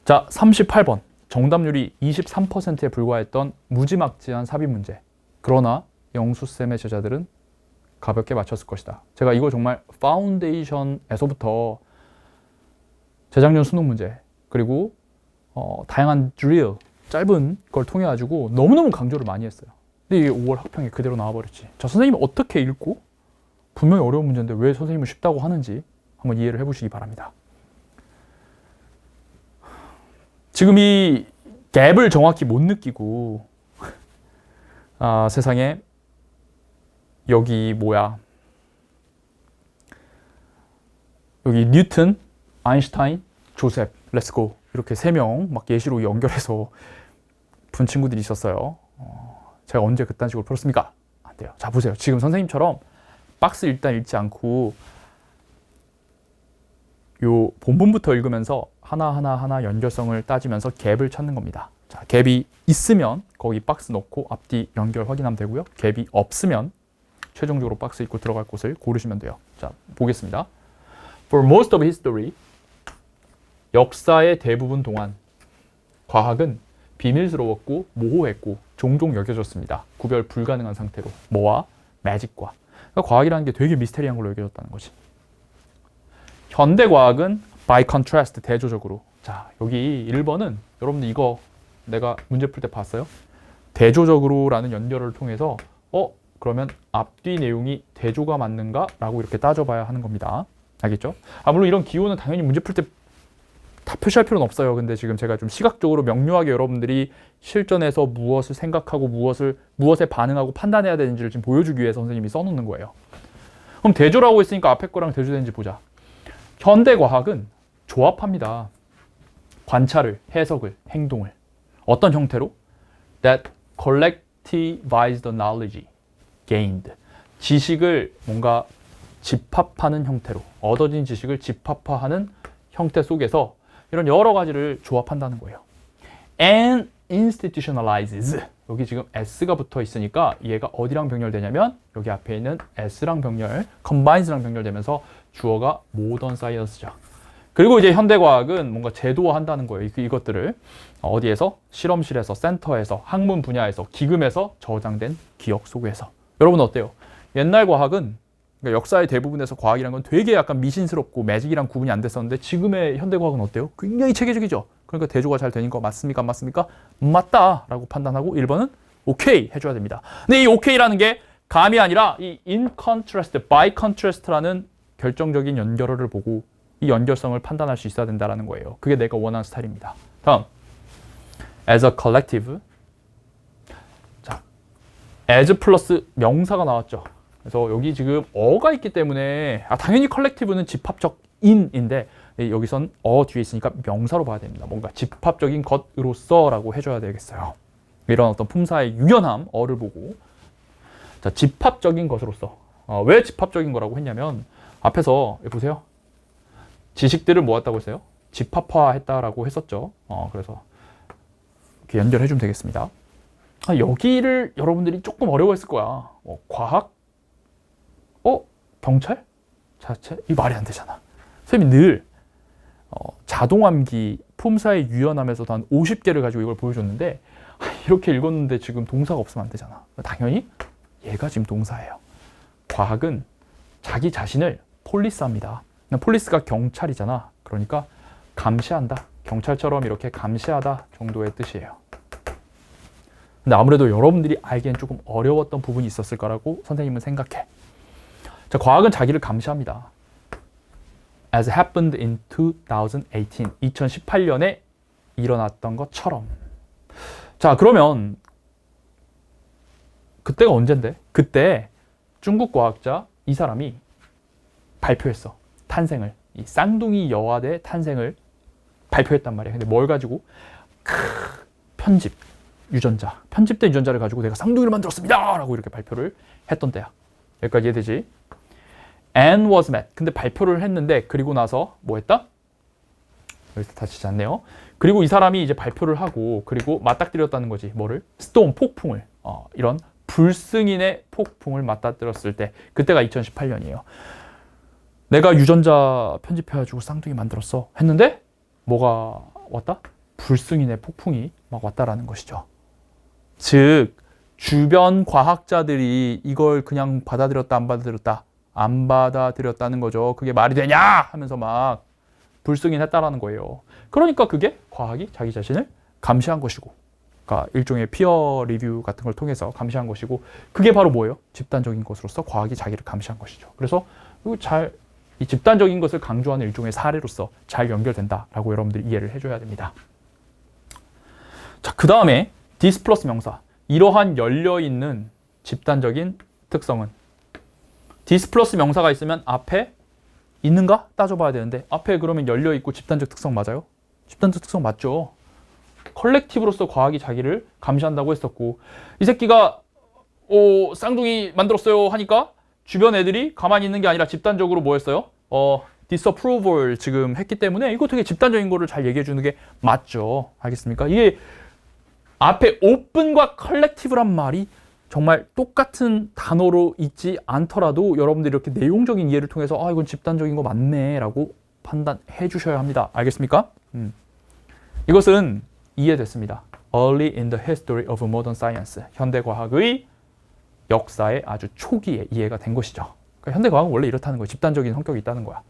A: 자, 38번. 정답률이 23%에 불과했던 무지막지한 삽입 문제. 그러나 영수쌤의 제자들은 가볍게 맞췄을 것이다. 제가 이거 정말 파운데이션에서부터 재작년 수능 문제, 그리고 다양한 드릴, 짧은 걸 통해 가지고 너무너무 강조를 많이 했어요. 근데 이게 5월 학평에 그대로 나와버렸지. 자, 선생님이 어떻게 읽고 분명히 어려운 문제인데 왜 선생님은 쉽다고 하는지 한번 이해를 해보시기 바랍니다. 지금 이 갭을 정확히 못 느끼고 세상에 여기 뭐야, 여기 뉴튼, 아인슈타인, 조셉, 렛츠고 이렇게 3명 막 예시로 연결해서 푼 친구들이 있었어요. 제가 언제 그딴 식으로 풀었습니까? 안 돼요. 자, 보세요. 지금 선생님처럼 박스 일단 읽지 않고 요 본문부터 읽으면서 하나하나 연결성을 따지면서 갭을 찾는 겁니다. 자, 갭이 있으면 거기 박스 넣고 앞뒤 연결 확인하면 되고요. 갭이 없으면 최종적으로 박스 읽고 들어갈 곳을 고르시면 돼요. 자, 보겠습니다. For most of history, 역사의 대부분 동안 과학은 비밀스러웠고 모호했고 종종 여겨졌습니다. 구별 불가능한 상태로. 뭐와? 매직과. 그러니까 과학이라는 게 되게 미스테리한 걸로 여겨졌다는 거지. 현대 과학은 by contrast, 대조적으로. 자, 여기 1번은 여러분들 이거 내가 문제 풀 때 봤어요? 대조적으로라는 연결을 통해서 그러면 앞뒤 내용이 대조가 맞는가? 라고 이렇게 따져봐야 하는 겁니다. 알겠죠? 물론 이런 기호는 당연히 문제 풀 때 다 표시할 필요는 없어요. 근데 지금 제가 좀 시각적으로 명료하게 여러분들이 실전에서 무엇을 생각하고 무엇에 반응하고 판단해야 되는지를 지금 보여주기 위해서 선생님이 써놓는 거예요. 그럼 대조라고 했으니까 앞에 거랑 대조되는지 보자. 현대 과학은 조합합니다. 관찰을, 해석을, 행동을. 어떤 형태로? That collectivize the knowledge gained. 지식을 뭔가 집합하는 형태로, 얻어진 지식을 집합화하는 형태 속에서 이런 여러 가지를 조합한다는 거예요. And institutionalizes. 여기 지금 s가 붙어 있으니까 얘가 어디랑 병렬되냐면 여기 앞에 있는 s랑 병렬, combines랑 병렬되면서 주어가 modern science죠. 그리고 이제 현대과학은 뭔가 제도화한다는 거예요. 이것들을 어디에서? 실험실에서, 센터에서, 학문 분야에서, 기금에서 저장된 기억 속에서. 여러분 어때요? 옛날 과학은 그러니까 역사의 대부분에서 과학이란 건 되게 약간 미신스럽고 매직이랑 구분이 안 됐었는데 지금의 현대과학은 어때요? 굉장히 체계적이죠. 그러니까 대조가 잘 되는 거 맞습니까? 안 맞습니까? 맞다라고 판단하고 1번은 오케이 해줘야 됩니다. 근데 이 오케이라는 게 감이 아니라 이 in contrast, by contrast라는 결정적인 연결어를 보고 이 연결성을 판단할 수 있어야 된다는 거예요. 그게 내가 원하는 스타일입니다. 다음, as a collective. 자, as 플러스 명사가 나왔죠. 그래서 여기 지금 어가 있기 때문에 당연히 컬렉티브는 집합적 인인데 여기선 뒤에 있으니까 명사로 봐야 됩니다. 뭔가 집합적인 것으로서라고 해줘야 되겠어요. 이런 어떤 품사의 유연함, 어를 보고. 자, 집합적인 것으로서. 왜 집합적인 거라고 했냐면 앞에서 보세요. 지식들을 모았다고 했어요. 집합화했다라고 했었죠. 그래서 이렇게 연결해주면 되겠습니다. 여기를 여러분들이 조금 어려워했을 거야. 과학? 경찰? 자체? 이 말이 안 되잖아. 선생님이 늘 자동암기 품사의 유연함에서도 한 50개를 가지고 이걸 보여줬는데 이렇게 읽었는데 지금 동사가 없으면 안 되잖아. 당연히 얘가 지금 동사예요. 과학은 자기 자신을 폴리스합니다. 폴리스가 경찰이잖아. 그러니까 감시한다. 경찰처럼 이렇게 감시하다 정도의 뜻이에요. 근데 아무래도 여러분들이 알기엔 조금 어려웠던 부분이 있었을 거라고 선생님은 생각해. 자, 과학은 자기를 감시합니다. As happened in 2018. 2018년에 일어났던 것처럼. 자, 그러면 그때가 언젠데? 그때 중국 과학자 이 사람이 발표했어. 탄생을. 이 쌍둥이 여아대 탄생을 발표했단 말이야. 근데 뭘 가지고? 편집, 유전자. 편집된 유전자를 가지고 내가 쌍둥이를 만들었습니다! 라고 이렇게 발표를 했던 때야. 여기까지 이해되지? And was met. 근데 발표를 했는데 그리고 나서 뭐 했다? 여기서 다치지 않네요. 그리고 이 사람이 이제 발표를 하고 그리고 맞닥뜨렸다는 거지. 뭐를? 스톰, 폭풍을. 이런 불승인의 폭풍을 맞닥뜨렸을 때 그때가 2018년이에요. 내가 유전자 편집해가지고 쌍둥이 만들었어 했는데 뭐가 왔다? 불승인의 폭풍이 막 왔다라는 것이죠. 즉 주변 과학자들이 이걸 그냥 받아들였다 안 받아들였다 안 받아들였다는 거죠. 그게 말이 되냐 하면서 막 불승인했다라는 거예요. 그러니까 그게 과학이 자기 자신을 감시한 것이고, 그러니까 일종의 피어 리뷰 같은 걸 통해서 감시한 것이고, 그게 바로 뭐예요? 집단적인 것으로서 과학이 자기를 감시한 것이죠. 그래서 이 집단적인 것을 강조하는 일종의 사례로서 잘 연결된다라고 여러분들이 이해를 해줘야 됩니다. 자, 그 다음에 this 플러스 명사. 이러한 열려있는 집단적인 특성은 this 플러스 명사가 있으면 앞에 있는가? 따져봐야 되는데 앞에 그러면 열려있고 집단적 특성 맞아요? 집단적 특성 맞죠? 컬렉티브로서 과학이 자기를 감시한다고 했었고 이 새끼가 쌍둥이 만들었어요 하니까 주변 애들이 가만히 있는 게 아니라 집단적으로 뭐 했어요? disapproval 지금 했기 때문에 이거 되게 집단적인 거를 잘 얘기해 주는 게 맞죠. 알겠습니까? 이게 앞에 open과 collective란 말이 정말 똑같은 단어로 있지 않더라도 여러분들이 이렇게 내용적인 이해를 통해서 이건 집단적인 거 맞네 라고 판단해 주셔야 합니다. 알겠습니까? 이것은 이해됐습니다. Early in the history of modern science. 현대과학의 역사의 아주 초기에 이해가 된 것이죠. 그러니까 현대과학은 원래 이렇다는 거예요. 집단적인 성격이 있다는 거야.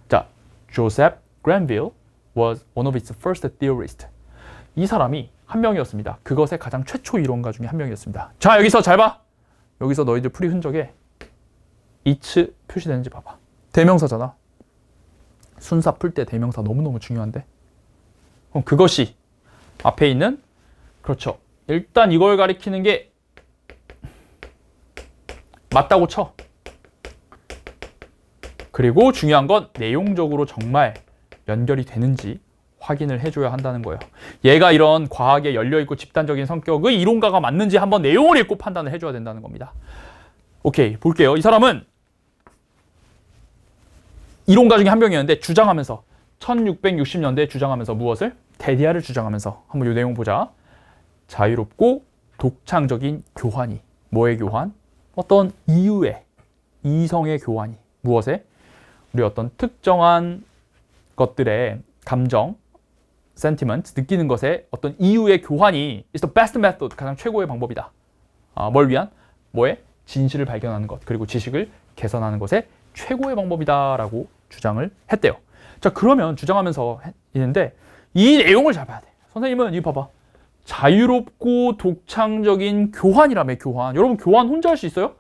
A: 자, Joseph Granville was one of its first theorists. 이 사람이 한 명이었습니다. 그것의 가장 최초 이론가 중에 한 명이었습니다. 자, 여기서 잘 봐. 여기서 너희들 풀이 흔적에 its 표시되는지 봐봐. 대명사잖아. 순사 풀 때 대명사 너무너무 중요한데. 그럼 그것이 앞에 있는, 그렇죠. 일단 이걸 가리키는 게 맞다고 쳐. 그리고 중요한 건 내용적으로 정말 연결이 되는지 확인을 해줘야 한다는 거예요. 얘가 이런 과학에 열려있고 집단적인 성격의 이론가가 맞는지 한번 내용을 읽고 판단을 해줘야 된다는 겁니다. 오케이, 볼게요. 이 사람은 이론가 중에 한 명이었는데 주장하면서 1660년대에 주장하면서 무엇을? 테디아를 주장하면서 한번 이 내용 보자. 자유롭고 독창적인 교환이. 뭐의 교환? 어떤 이유의, 이성의 교환이. 무엇에? 우리 어떤 특정한 것들의 감정, sentiment, 느끼는 것에 어떤 이유의 교환이 is the best method, 가장 최고의 방법이다. 뭘 위한? 뭐에? 진실을 발견하는 것, 그리고 지식을 개선하는 것의 최고의 방법이다라고 주장을 했대요. 자, 그러면 주장하면서 있는데 이 내용을 잘 봐야 돼. 선생님은 이거 봐봐. 자유롭고 독창적인 교환이라며, 교환. 여러분, 교환 혼자 할 수 있어요?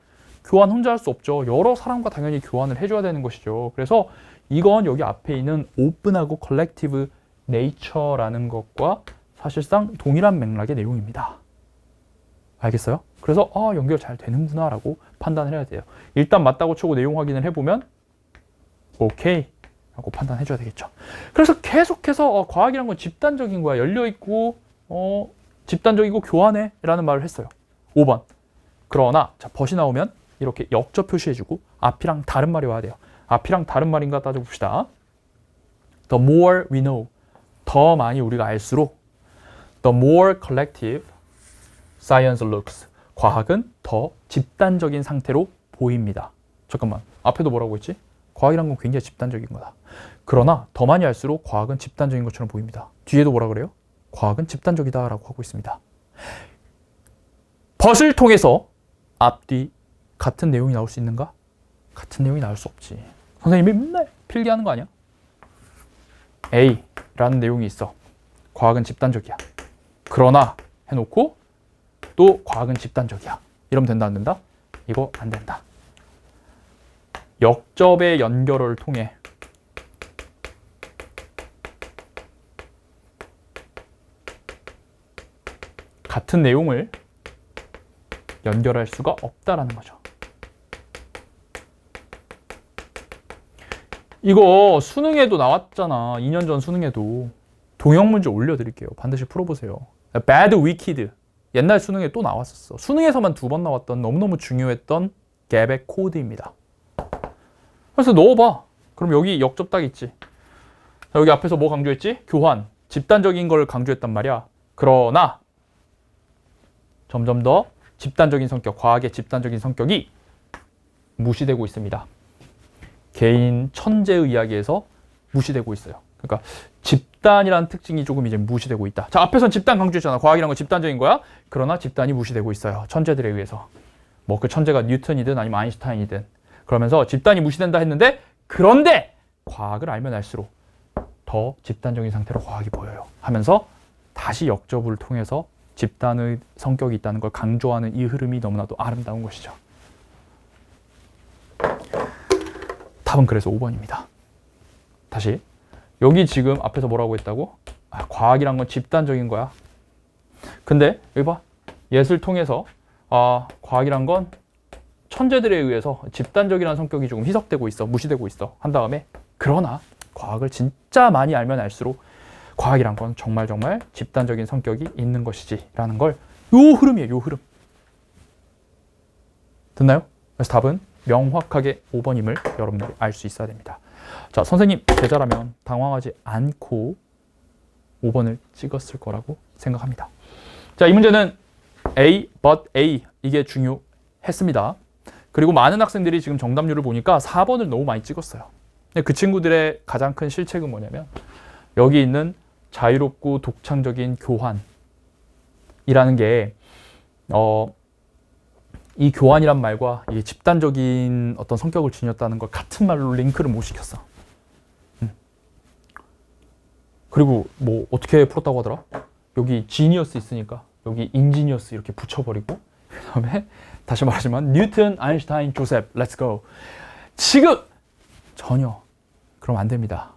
A: 교환 혼자 할 수 없죠. 여러 사람과 당연히 교환을 해줘야 되는 것이죠. 그래서 이건 여기 앞에 있는 오픈하고 컬렉티브 네이처라는 것과 사실상 동일한 맥락의 내용입니다. 알겠어요? 그래서 연결 잘 되는구나 라고 판단을 해야 돼요. 일단 맞다고 치고 내용 확인을 해보면 오케이 라고 판단해줘야 되겠죠. 그래서 계속해서 과학이란 건 집단적인 거야. 열려있고 집단적이고 교환해 라는 말을 했어요. 5번. 그러나 자, 벗이 나오면 이렇게 역접 표시해주고 앞이랑 다른 말이 와야 돼요. 앞이랑 다른 말인가 따져봅시다. The more we know. 더 많이 우리가 알수록 the more collective science looks. 과학은 더 집단적인 상태로 보입니다. 잠깐만. 앞에도 뭐라고 했지? 과학이란 건 굉장히 집단적인 거다. 그러나 더 많이 알수록 과학은 집단적인 것처럼 보입니다. 뒤에도 뭐라 그래요? 과학은 집단적이다 라고 하고 있습니다. 벗을 통해서 앞뒤 같은 내용이 나올 수 있는가? 같은 내용이 나올 수 없지. 선생님이 맨날 필기하는 거 아니야? A라는 내용이 있어. 과학은 집단적이야. 그러나 해놓고 또 과학은 집단적이야. 이러면 된다, 안 된다? 이거 안 된다. 역접의 연결을 통해 같은 내용을 연결할 수가 없다라는 거죠. 이거 수능에도 나왔잖아. 2년 전 수능에도. 동형 문제 올려드릴게요. 반드시 풀어보세요. Bad Wicked. 옛날 수능에 또 나왔었어. 수능에서만 2번 나왔던 너무너무 중요했던 갭의 코드입니다. 그래서 넣어봐. 그럼 여기 역접 딱 있지. 자, 여기 앞에서 뭐 강조했지? 교환. 집단적인 걸 강조했단 말이야. 그러나 점점 더 집단적인 성격, 과학의 집단적인 성격이 무시되고 있습니다. 개인 천재의 이야기에서 무시되고 있어요. 그러니까 집단이라는 특징이 조금 이제 무시되고 있다. 자, 앞에선 집단 강조했잖아. 과학이란 건 집단적인 거야. 그러나 집단이 무시되고 있어요. 천재들에 의해서. 뭐 그 천재가 뉴턴이든 아니면 아인슈타인이든. 그러면서 집단이 무시된다 했는데, 그런데 과학을 알면 알수록 더 집단적인 상태로 과학이 보여요. 하면서 다시 역접을 통해서 집단의 성격이 있다는 걸 강조하는 이 흐름이 너무나도 아름다운 것이죠. 답은 그래서 5번입니다. 다시. 여기 지금 앞에서 뭐라고 했다고? 과학이란 건 집단적인 거야. 근데 여기 봐. 예술 통해서 과학이란 건 천재들에 의해서 집단적이라는 성격이 조금 희석되고 있어. 무시되고 있어. 한 다음에 그러나 과학을 진짜 많이 알면 알수록 과학이란 건 정말 집단적인 성격이 있는 것이지 라는 걸, 요 흐름이에요. 요 흐름. 됐나요? 그래서 답은 명확하게 5번임을 여러분들이 알 수 있어야 됩니다. 자, 선생님 제자라면 당황하지 않고 5번을 찍었을 거라고 생각합니다. 자, 이 문제는 A, but A 이게 중요했습니다. 그리고 많은 학생들이 지금 정답률을 보니까 4번을 너무 많이 찍었어요. 그 친구들의 가장 큰 실책은 뭐냐면 여기 있는 자유롭고 독창적인 교환이라는 게 이 교환이란 말과 이 집단적인 어떤 성격을 지녔다는 걸 같은 말로 링크를 못 시켰어. 그리고 뭐 어떻게 풀었다고 하더라? 여기 지니어스 있으니까 여기 인지니어스 이렇게 붙여버리고 그 다음에 다시 말하지만 뉴턴, 아인슈타인, 조셉, 렛츠 고. 지금 전혀 그럼 안 됩니다.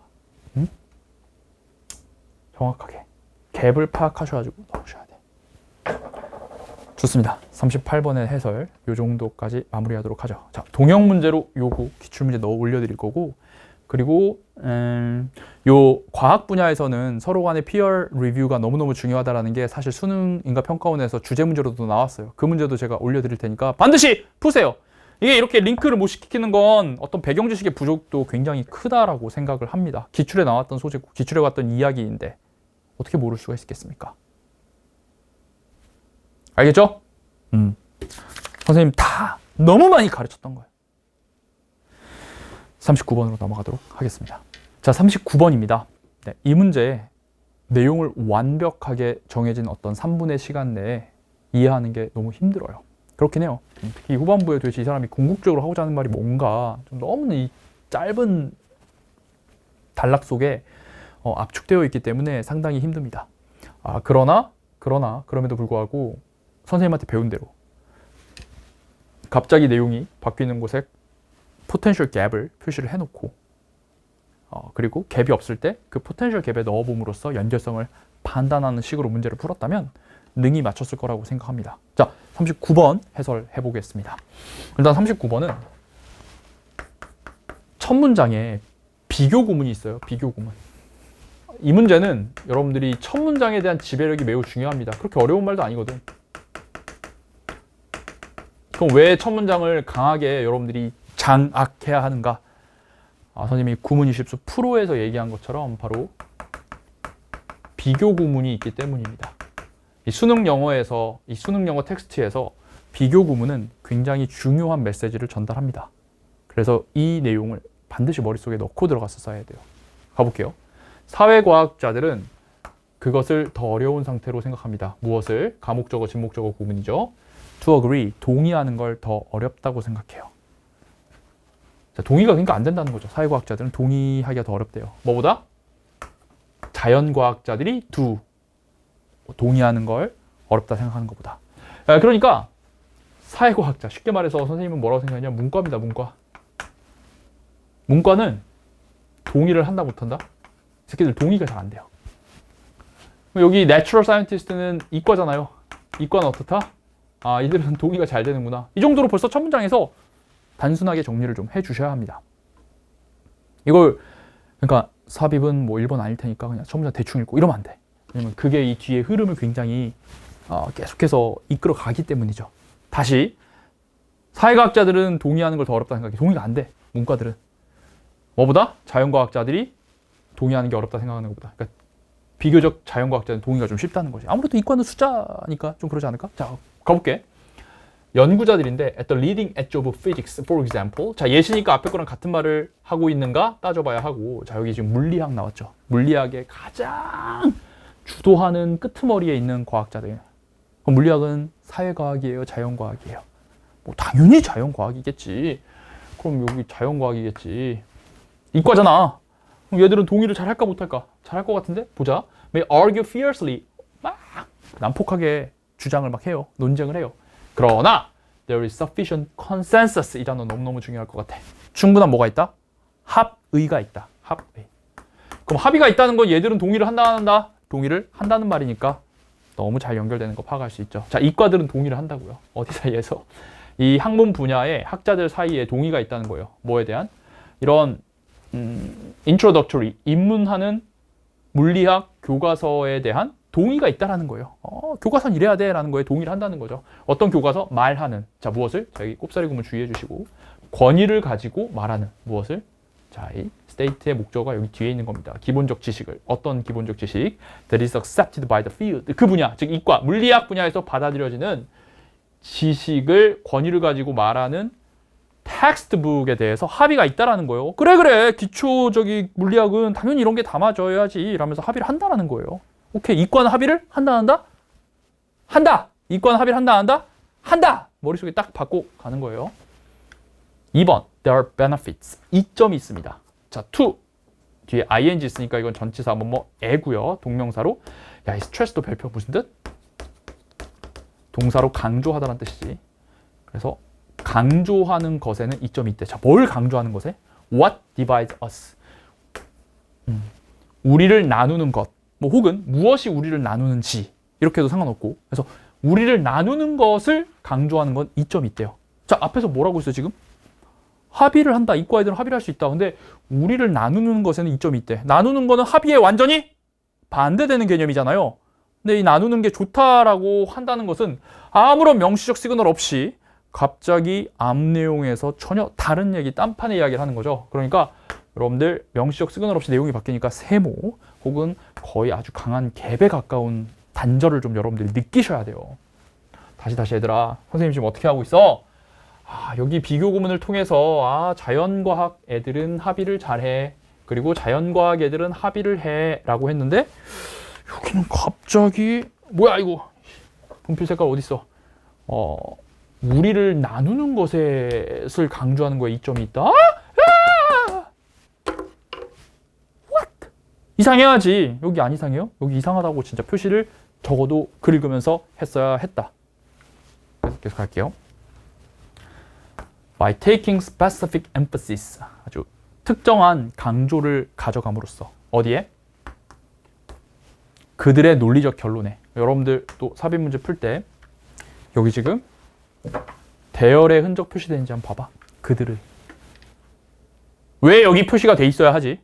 A: 정확하게 갭을 파악하셔가지고 넣으셔야 돼. 좋습니다. 38번의 해설 요 정도까지 마무리하도록 하죠. 자, 동형 문제로 요거 기출문제 넣어 올려드릴 거고, 그리고 요 과학 분야에서는 서로 간의 peer review가 너무너무 중요하다는 게 사실 수능인가 평가원에서 주제 문제로도 나왔어요. 그 문제도 제가 올려드릴 테니까 반드시 푸세요. 이게 이렇게 링크를 못 시키는 건 어떤 배경 지식의 부족도 굉장히 크다라고 생각을 합니다. 기출에 나왔던 소재고 기출에 왔던 이야기인데 어떻게 모를 수가 있겠습니까? 알겠죠? 선생님 다 너무 많이 가르쳤던 거예요. 39번으로 넘어가도록 하겠습니다. 자, 39번입니다. 네, 이 문제 내용을 완벽하게 정해진 어떤 3분의 시간 내에 이해하는 게 너무 힘들어요. 그렇긴 해요. 특히 후반부에 도대체 이 사람이 궁극적으로 하고자 하는 말이 뭔가 좀 너무 이 짧은 단락 속에 압축되어 있기 때문에 상당히 힘듭니다. 그럼에도 불구하고 선생님한테 배운 대로 갑자기 내용이 바뀌는 곳에 포텐셜 갭을 표시를 해놓고 그리고 갭이 없을 때 그 포텐셜 갭에 넣어봄으로써 연결성을 판단하는 식으로 문제를 풀었다면 능히 맞췄을 거라고 생각합니다. 자, 39번 해설해 보겠습니다. 일단 39번은 첫 문장에 비교 구문이 있어요. 비교 구문. 이 문제는 여러분들이 첫 문장에 대한 지배력이 매우 중요합니다. 그렇게 어려운 말도 아니거든. 그럼 왜 첫 문장을 강하게 여러분들이 장악해야 하는가? 선생님이 구문 20수 프로에서 얘기한 것처럼 바로 비교 구문이 있기 때문입니다. 이 수능 영어 텍스트에서 비교 구문은 굉장히 중요한 메시지를 전달합니다. 그래서 이 내용을 반드시 머릿속에 넣고 들어가서 써야 돼요. 가볼게요. 사회과학자들은 그것을 더 어려운 상태로 생각합니다. 무엇을? 가목적어, 진목적어 구문이죠. To agree, 동의하는 걸 더 어렵다고 생각해요. 자, 동의가 그러니까 안 된다는 거죠. 사회과학자들은 동의하기가 더 어렵대요. 뭐보다? 자연과학자들이 동의하는 걸 어렵다 생각하는 것보다. 그러니까 사회과학자, 쉽게 말해서 선생님은 뭐라고 생각하냐? 문과입니다. 문과. 문과는 동의를 한다 못한다? 이 새끼들 동의가 잘 안 돼요. 여기 내추럴 사이언티스트는 이과잖아요. 이과는 어떻다? 이들은 동의가 잘 되는구나. 이 정도로 벌써 첫 문장에서 단순하게 정리를 좀 해주셔야 합니다. 이걸 그러니까 삽입은 뭐 1번 아닐 테니까 그냥 첫 문장 대충 읽고 이러면 안 돼. 왜냐면 그게 이 뒤에 흐름을 굉장히 계속해서 이끌어 가기 때문이죠. 다시 사회과학자들은 동의하는 걸 더 어렵다 생각해. 동의가 안 돼. 문과들은. 뭐보다? 자연과학자들이 동의하는 게 어렵다 생각하는 것보다. 그러니까 비교적 자연과학자는 동의가 좀 쉽다는 거지. 아무래도 이과는 숫자니까 좀 그러지 않을까? 자, 가볼게. 연구자들인데 at the leading edge of physics, for example. 자, 예시니까 앞에 거랑 같은 말을 하고 있는가 따져봐야 하고. 자, 여기 지금 물리학 나왔죠. 물리학의 가장 주도하는 끄트머리에 있는 과학자들. 그럼 물리학은 사회과학이에요? 자연과학이에요? 뭐 당연히 자연과학이겠지. 그럼 여기 자연과학이겠지. 이과잖아. 그럼 얘들은 동의를 잘 할까 못할까? 잘할 것 같은데? 보자. May argue fiercely. 막 난폭하게 주장을 막 해요. 논쟁을 해요. 그러나 there is sufficient consensus. 이 단어 너무너무 중요할 것 같아. 충분한 뭐가 있다? 합의가 있다. 합의. 그럼 합의가 있다는 건 얘들은 동의를 한다 안 한다? 동의를 한다는 말이니까 너무 잘 연결되는 거 파악할 수 있죠. 자, 이과들은 동의를 한다고요. 어디 사이에서? 이 학문 분야에 학자들 사이에 동의가 있다는 거예요. 뭐에 대한? 이런 introductory, 입문하는 물리학 교과서에 대한 동의가 있다라는 거예요. 교과서는 이래야 돼 라는 거에 동의를 한다는 거죠. 어떤 교과서? 말하는. 자, 무엇을? 자, 여기 꼽사리 구문 주의해 주시고 권위를 가지고 말하는. 무엇을? 자, 이 state의 목적어가 여기 뒤에 있는 겁니다. 기본적 지식을. 어떤 기본적 지식? That is accepted by the field. 그 분야, 즉 이과, 물리학 분야에서 받아들여지는 지식을 권위를 가지고 말하는 텍스트북에 대해서 합의가 있다라는 거예요. 그래 기초적인 물리학은 당연히 이런 게 담아져야지 라면서 합의를 한다라는 거예요. 오케이, 이과는 합의를 한다 안 한다? 한다! 이과는 합의를 한다 안 한다? 한다! 머릿속에 딱 받고 가는 거예요. 2번, there are benefits. 이점이 있습니다. 자, to. 뒤에 ing 있으니까 이건 전치사 애고요. 동명사로. 야, 이 스트레스도 별표 무슨 뜻? 동사로 강조하다라는 뜻이지. 그래서 강조하는 것에는 이점이 있대. 자, 뭘 강조하는 것에? What divides us? 우리를 나누는 것. 혹은 무엇이 우리를 나누는지. 이렇게 해도 상관없고. 그래서 우리를 나누는 것을 강조하는 건 이점이 있대요. 자, 앞에서 뭐라고 했어요, 지금? 합의를 한다. 이과 애들은 합의를 할 수 있다. 근데 우리를 나누는 것에는 이점이 있대. 나누는 거는 합의에 완전히 반대되는 개념이잖아요. 근데 이 나누는 게 좋다라고 한다는 것은 아무런 명시적 시그널 없이 갑자기 앞 내용에서 전혀 다른 얘기, 딴판의 이야기를 하는 거죠. 그러니까 여러분들 명시적 시그널 없이 내용이 바뀌니까 세모 혹은 거의 아주 강한 갭에 가까운 단절을 좀 여러분들이 느끼셔야 돼요. 다시 얘들아, 선생님 지금 어떻게 하고 있어? 여기 비교 구문을 통해서 자연과학 애들은 합의를 잘해. 그리고 자연과학 애들은 합의를 해 라고 했는데 여기는 갑자기 뭐야 이거 분필 색깔 어딨어? 우리를 나누는 것을 강조하는 거에 이점이 있다? What? 이상해야지. 여기 안 이상해요? 여기 이상하다고 진짜 표시를 적어도 글 읽으면서 했어야 했다. 계속 할게요. By taking specific emphasis, 아주 특정한 강조를 가져감으로써 어디에? 그들의 논리적 결론에. 여러분들 또 삽입 문제 풀 때 여기 지금 대열의 흔적 표시되는지 한번 봐봐. 그들의. 왜 여기 표시가 돼 있어야 하지?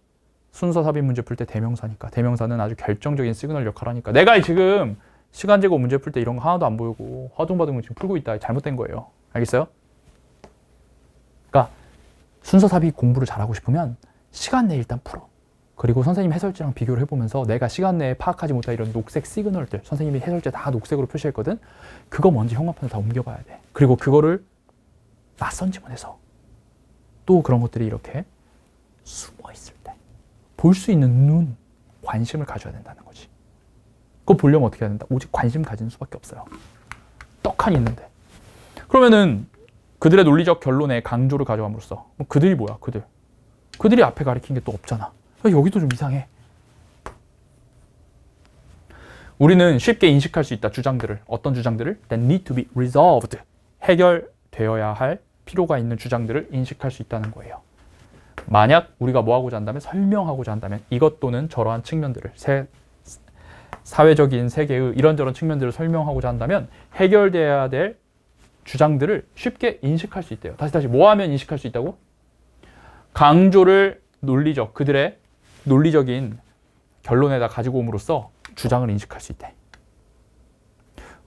A: 순서 삽입 문제 풀 때 대명사니까. 대명사는 아주 결정적인 시그널 역할을 하니까. 내가 지금 시간 제거 문제 풀 때 이런 거 하나도 안 보이고 허둥바둥 지금 풀고 있다. 잘못된 거예요. 알겠어요? 그러니까 순서 삽입 공부를 잘하고 싶으면 시간 내에 일단 풀어. 그리고 선생님 해설지랑 비교를 해보면서 내가 시간 내에 파악하지 못한 이런 녹색 시그널들, 선생님이 해설지에 다 녹색으로 표시했거든. 그거 먼저 형광펜에 다 옮겨봐야 돼. 그리고 그거를 낯선 지문에서 또 그런 것들이 이렇게 숨어 있을 때 볼 수 있는 눈, 관심을 가져야 된다는 거지. 그거 보려면 어떻게 해야 된다? 오직 관심 가지는 수밖에 없어요. 떡하니 있는데. 그러면은 그들의 논리적 결론에 강조를 가져감으로써 그들이 뭐야? 그들이 앞에 가리킨 게 또 없잖아. 여기도 좀 이상해. 우리는 쉽게 인식할 수 있다. 주장들을. 어떤 주장들을? That need to be resolved. 해결되어야 할 필요가 있는 주장들을 인식할 수 있다는 거예요. 만약 우리가 뭐 하고자 한다면? 설명하고자 한다면 이것 또는 저러한 측면들을 사회적인 세계의 이런저런 측면들을 설명하고자 한다면 해결돼야 될 주장들을 쉽게 인식할 수 있대요. 다시 뭐 하면 인식할 수 있다고? 강조를 논리적, 그들의 논리적인 결론에다 가지고 옴으로써 주장을 인식할 수 있대.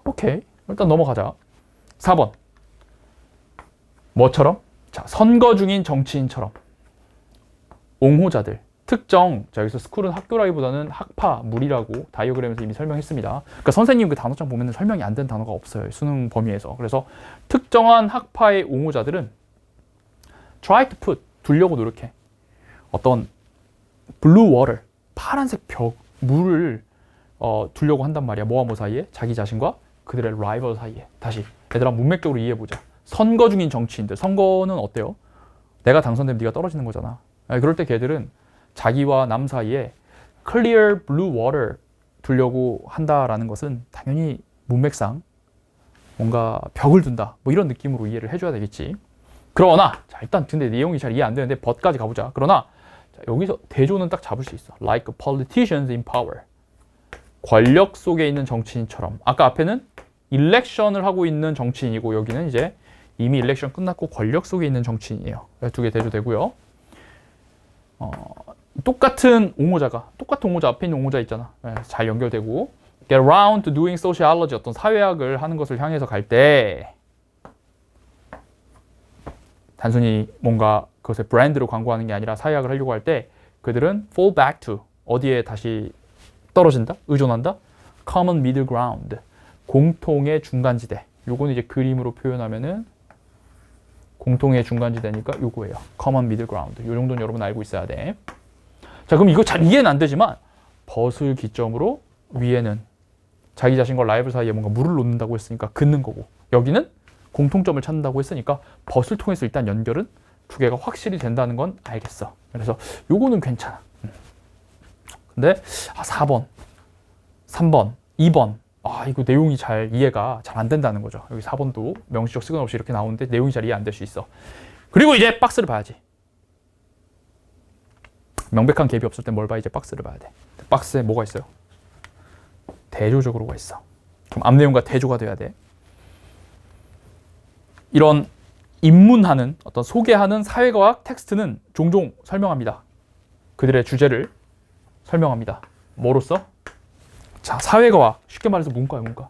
A: 오케이. 일단 넘어가자. 4번. 뭐처럼? 자, 선거 중인 정치인처럼. 옹호자들. 특정, 자, 여기서 스쿨은 학교라기보다는 학파, 무리라고 다이어그램에서 이미 설명했습니다. 그러니까 선생님 그 단어장 보면 설명이 안 된 단어가 없어요. 수능 범위에서. 그래서 특정한 학파의 옹호자들은 try to put, 두려고 노력해. 어떤 blue water, 파란색 물을 두려고 한단 말이야. 뭐와 뭐 사이에? 자기 자신과 그들의 라이벌 사이에. 다시 얘들아 문맥적으로 이해해보자. 선거 중인 정치인들. 선거는 어때요? 내가 당선되면 네가 떨어지는 거잖아. 그럴 때 걔들은 자기와 남 사이에 clear blue water 두려고 한다라는 것은 당연히 문맥상 뭔가 벽을 둔다. 뭐 이런 느낌으로 이해를 해줘야 되겠지. 그러나 자, 일단 근데 내용이 잘 이해 안 되는데 but까지 가보자. 그러나 자, 여기서 대조는 딱 잡을 수 있어. Like politicians in power. 권력 속에 있는 정치인처럼. 아까 앞에는 일렉션을 하고 있는 정치인이고 여기는 이제 이미 일렉션 끝났고 권력 속에 있는 정치인이에요. 두 개 대조되고요. 똑같은 옹호자 앞에 있는 옹호자 있잖아. 잘 연결되고 get around to doing sociology 어떤 사회학을 하는 것을 향해서 갈 때 단순히 뭔가 그것의 브랜드로 광고하는 게 아니라 사회학을 하려고 할 때 그들은 fall back to 어디에 다시 떨어진다? 의존한다? common middle ground 공통의 중간지대. 요거는 이제 그림으로 표현하면은 공통의 중간지대니까 요거예요. common middle ground. 요 정도는 여러분 알고 있어야 돼. 자, 그럼 이거 잘 이해는 안 되지만 벗을 기점으로 위에는 자기 자신과 라이벌 사이에 뭔가 물을 놓는다고 했으니까 긋는 거고 여기는 공통점을 찾는다고 했으니까 벗을 통해서 일단 연결은 두 개가 확실히 된다는 건 알겠어. 그래서 요거는 괜찮아. 근데 4번, 3번, 2번 이거 내용이 잘 이해가 잘 안 된다는 거죠. 여기 4번도 명시적 시그널 없이 이렇게 나오는데 내용이 잘 이해 안 될 수 있어. 그리고 이제 박스를 봐야지. 명백한 갭이 없을 때 뭘 봐? 이제 박스를 봐야 돼. 박스에 뭐가 있어요? 대조적으로가 있어. 그럼 앞 내용과 대조가 돼야 돼. 이런 입문하는 어떤 소개하는 사회과학 텍스트는 종종 설명합니다. 그들의 주제를 설명합니다. 뭐로써? 자, 사회과학. 쉽게 말해서 문과야, 문과.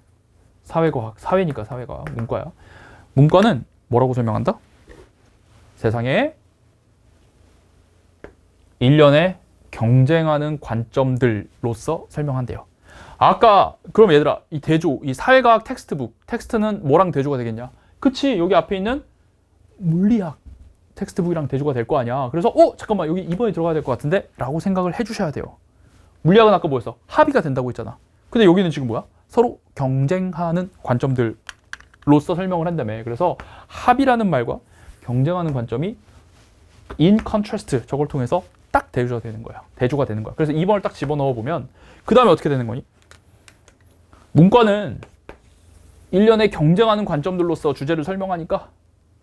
A: 사회과학. 사회니까 사회과학. 문과야. 문과는 뭐라고 설명한다? 세상에 일련의 경쟁하는 관점들로서 설명한대요. 아까 그럼 얘들아 이 대조, 이 사회과학 텍스트북 텍스트는 뭐랑 대조가 되겠냐? 그치, 여기 앞에 있는 물리학 텍스트북이랑 대조가 될 거 아니야. 그래서 잠깐만 여기 2번에 들어가야 될 것 같은데 라고 생각을 해주셔야 돼요. 물리학은 아까 뭐였어? 합의가 된다고 했잖아. 근데 여기는 지금 뭐야? 서로 경쟁하는 관점들로서 설명을 한다며. 그래서 합이라는 말과 경쟁하는 관점이 in contrast 저걸 통해서 딱 대조가 되는 거야. 대조가 되는 거야. 그래서 2번을 딱 집어넣어 보면 그 다음에 어떻게 되는 거니? 문과는 일련의 경쟁하는 관점들로서 주제를 설명하니까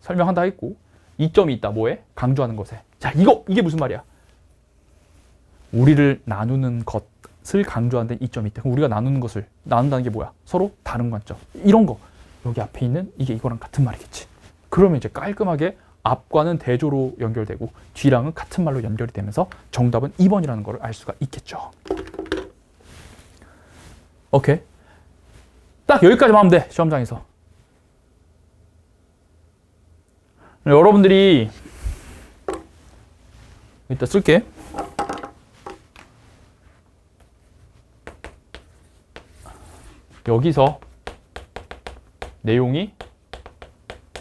A: 설명한다 했고 이점이 있다. 뭐에? 강조하는 것에. 자, 이게 무슨 말이야? 우리를 나누는 것을 강조하는 데 이점이 있다. 그럼 우리가 나눈다는 게 뭐야? 서로 다른 관점. 이런 거. 여기 앞에 있는 이게 이거랑 같은 말이겠지. 그러면 이제 깔끔하게 앞과는 대조로 연결되고 뒤랑은 같은 말로 연결이 되면서 정답은 2번이라는 걸 알 수가 있겠죠. 오케이. 딱 여기까지만 하면 돼. 시험장에서. 여러분들이 이따 쓸게. 여기서 내용이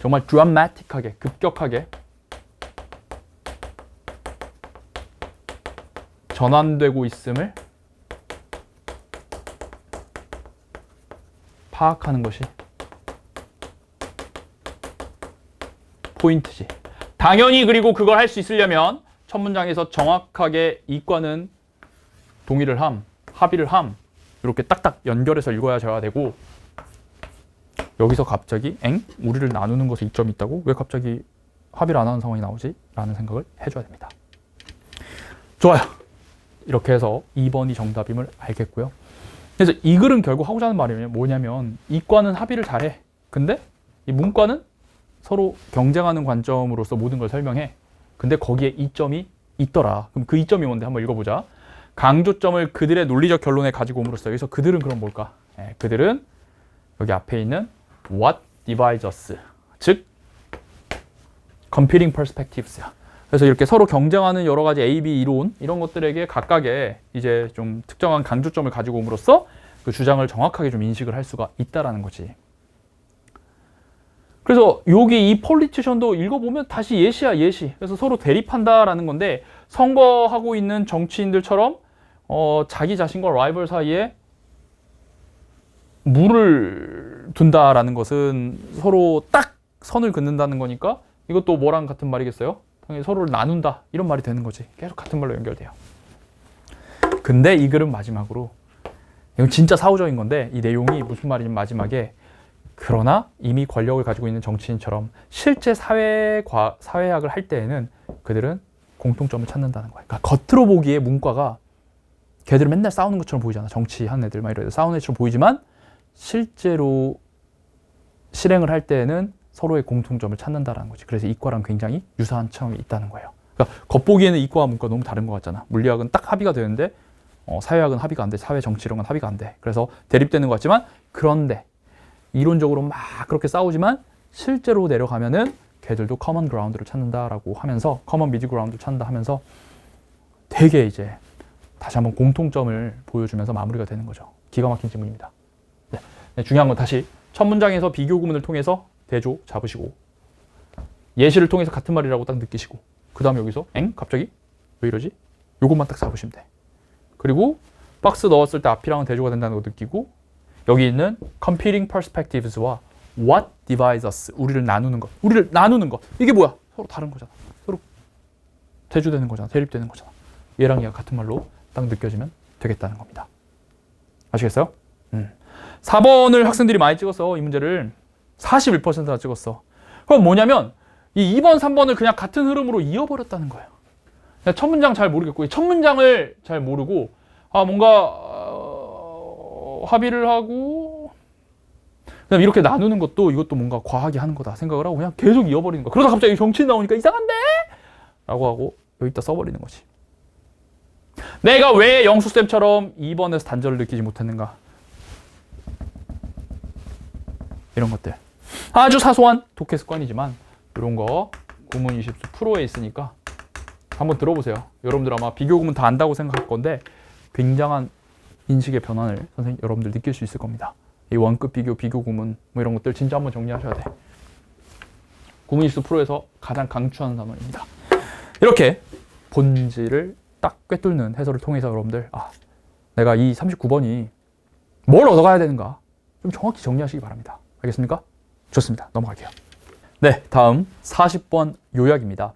A: 정말 드라마틱하게, 급격하게 전환되고 있음을 파악하는 것이 포인트지. 당연히 그리고 그걸 할 수 있으려면 첫 문장에서 정확하게 이과는 동의를 함, 합의를 함 이렇게 딱딱 연결해서 읽어야 져야 되고 여기서 갑자기 우리를 나누는 것에 이점이 있다고? 왜 갑자기 합의를 안 하는 상황이 나오지? 라는 생각을 해줘야 됩니다. 좋아요. 이렇게 해서 2번이 정답임을 알겠고요. 그래서 이 글은 결국 하고자 하는 말이 뭐냐면 이과는 합의를 잘해. 근데 이 문과는 서로 경쟁하는 관점으로서 모든 걸 설명해. 근데 거기에 이점이 있더라. 그럼 그 이점이 뭔데? 한번 읽어보자. 강조점을 그들의 논리적 결론에 가지고 옴으로써 여기서 그들은 그럼 뭘까? 그들은 여기 앞에 있는 what divides us, 즉 competing perspectives야. 그래서 이렇게 서로 경쟁하는 여러 가지 A, B 이론 이런 것들에게 각각의 이제 좀 특정한 강조점을 가지고 옴으로써 그 주장을 정확하게 좀 인식을 할 수가 있다라는 거지. 그래서 여기 이 폴리티션도 읽어보면 다시 예시야, 예시. 그래서 서로 대립한다라는 건데 선거하고 있는 정치인들처럼 자기 자신과 라이벌 사이에 물을 둔다라는 것은 서로 딱 선을 긋는다는 거니까 이것도 뭐랑 같은 말이겠어요? 서로를 나눈다 이런 말이 되는 거지. 계속 같은 말로 연결돼요. 근데 이 글은 마지막으로 이건 진짜 사후적인 건데 이 내용이 무슨 말이냐면 마지막에 그러나 이미 권력을 가지고 있는 정치인처럼 실제 사회학을 할 때에는 그들은 공통점을 찾는다는 거야. 그러니까 겉으로 보기에 문과가 걔들은 맨날 싸우는 것처럼 보이잖아. 정치하는 애들 막 이래 싸우는 애처럼 보이지만 실제로 실행을 할 때에는 서로의 공통점을 찾는다는 거지. 그래서 이과랑 굉장히 유사한 점이 있다는 거예요. 그러니까 겉보기에는 이과와 문과 너무 다른 것 같잖아. 물리학은 딱 합의가 되는데 사회학은 합의가 안 돼. 사회 정치 이런 건 합의가 안 돼. 그래서 대립되는 것 같지만 그런데 이론적으로 막 그렇게 싸우지만 실제로 내려가면은 걔들도 커먼 그라운드를 찾는다라고 하면서 커먼 미드 그라운드를 찾는다 하면서 되게 이제 다시 한번 공통점을 보여주면서 마무리가 되는 거죠. 기가 막힌 질문입니다. 네, 중요한 건 다시 첫 문장에서 비교 구문을 통해서 대조 잡으시고 예시를 통해서 같은 말이라고 딱 느끼시고 그 다음에 여기서 갑자기 왜 이러지? 요것만 딱 잡으시면 돼. 그리고 박스 넣었을 때 앞이랑은 대조가 된다는 거 느끼고 여기 있는 competing perspectives와 What divides us? 우리를 나누는 것. 우리를 나누는 것. 이게 뭐야? 서로 다른 거잖아. 서로 대조되는 거잖아. 대립되는 거잖아. 얘랑 얘가 같은 말로 딱 느껴지면 되겠다는 겁니다. 아시겠어요? 4번을 학생들이 많이 찍었어. 이 문제를 41%나 찍었어. 그럼 뭐냐면 이 2번, 3번을 그냥 같은 흐름으로 이어버렸다는 거예요. 첫 문장 잘 모르겠고 첫 문장을 잘 모르고 뭔가 합의를 하고 그냥 이렇게 나누는 것도 이것도 뭔가 과하게 하는 거다 생각을 하고 그냥 계속 이어버리는 거야. 그러다 갑자기 정치인 나오니까 이상한데? 라고 하고 여기다 써버리는 거지. 내가 왜 영수쌤처럼 2번에서 단절을 느끼지 못했는가? 이런 것들. 아주 사소한 독해 습관이지만 이런 거 구문 20수 프로에 있으니까 한번 들어보세요. 여러분들 아마 비교 구문 다 안다고 생각할 건데 굉장한 인식의 변화를 여러분들 느낄 수 있을 겁니다. 이 원급 비교, 비교 구문 뭐 이런 것들 진짜 한번 정리하셔야 돼. 구문 20수 프로에서 가장 강추하는 단어입니다. 이렇게 본질을 딱 꿰뚫는 해설을 통해서 여러분들 내가 이 39번이 뭘 얻어가야 되는가 좀 정확히 정리하시기 바랍니다. 알겠습니까? 좋습니다. 넘어갈게요. 네, 다음 40번 요약입니다.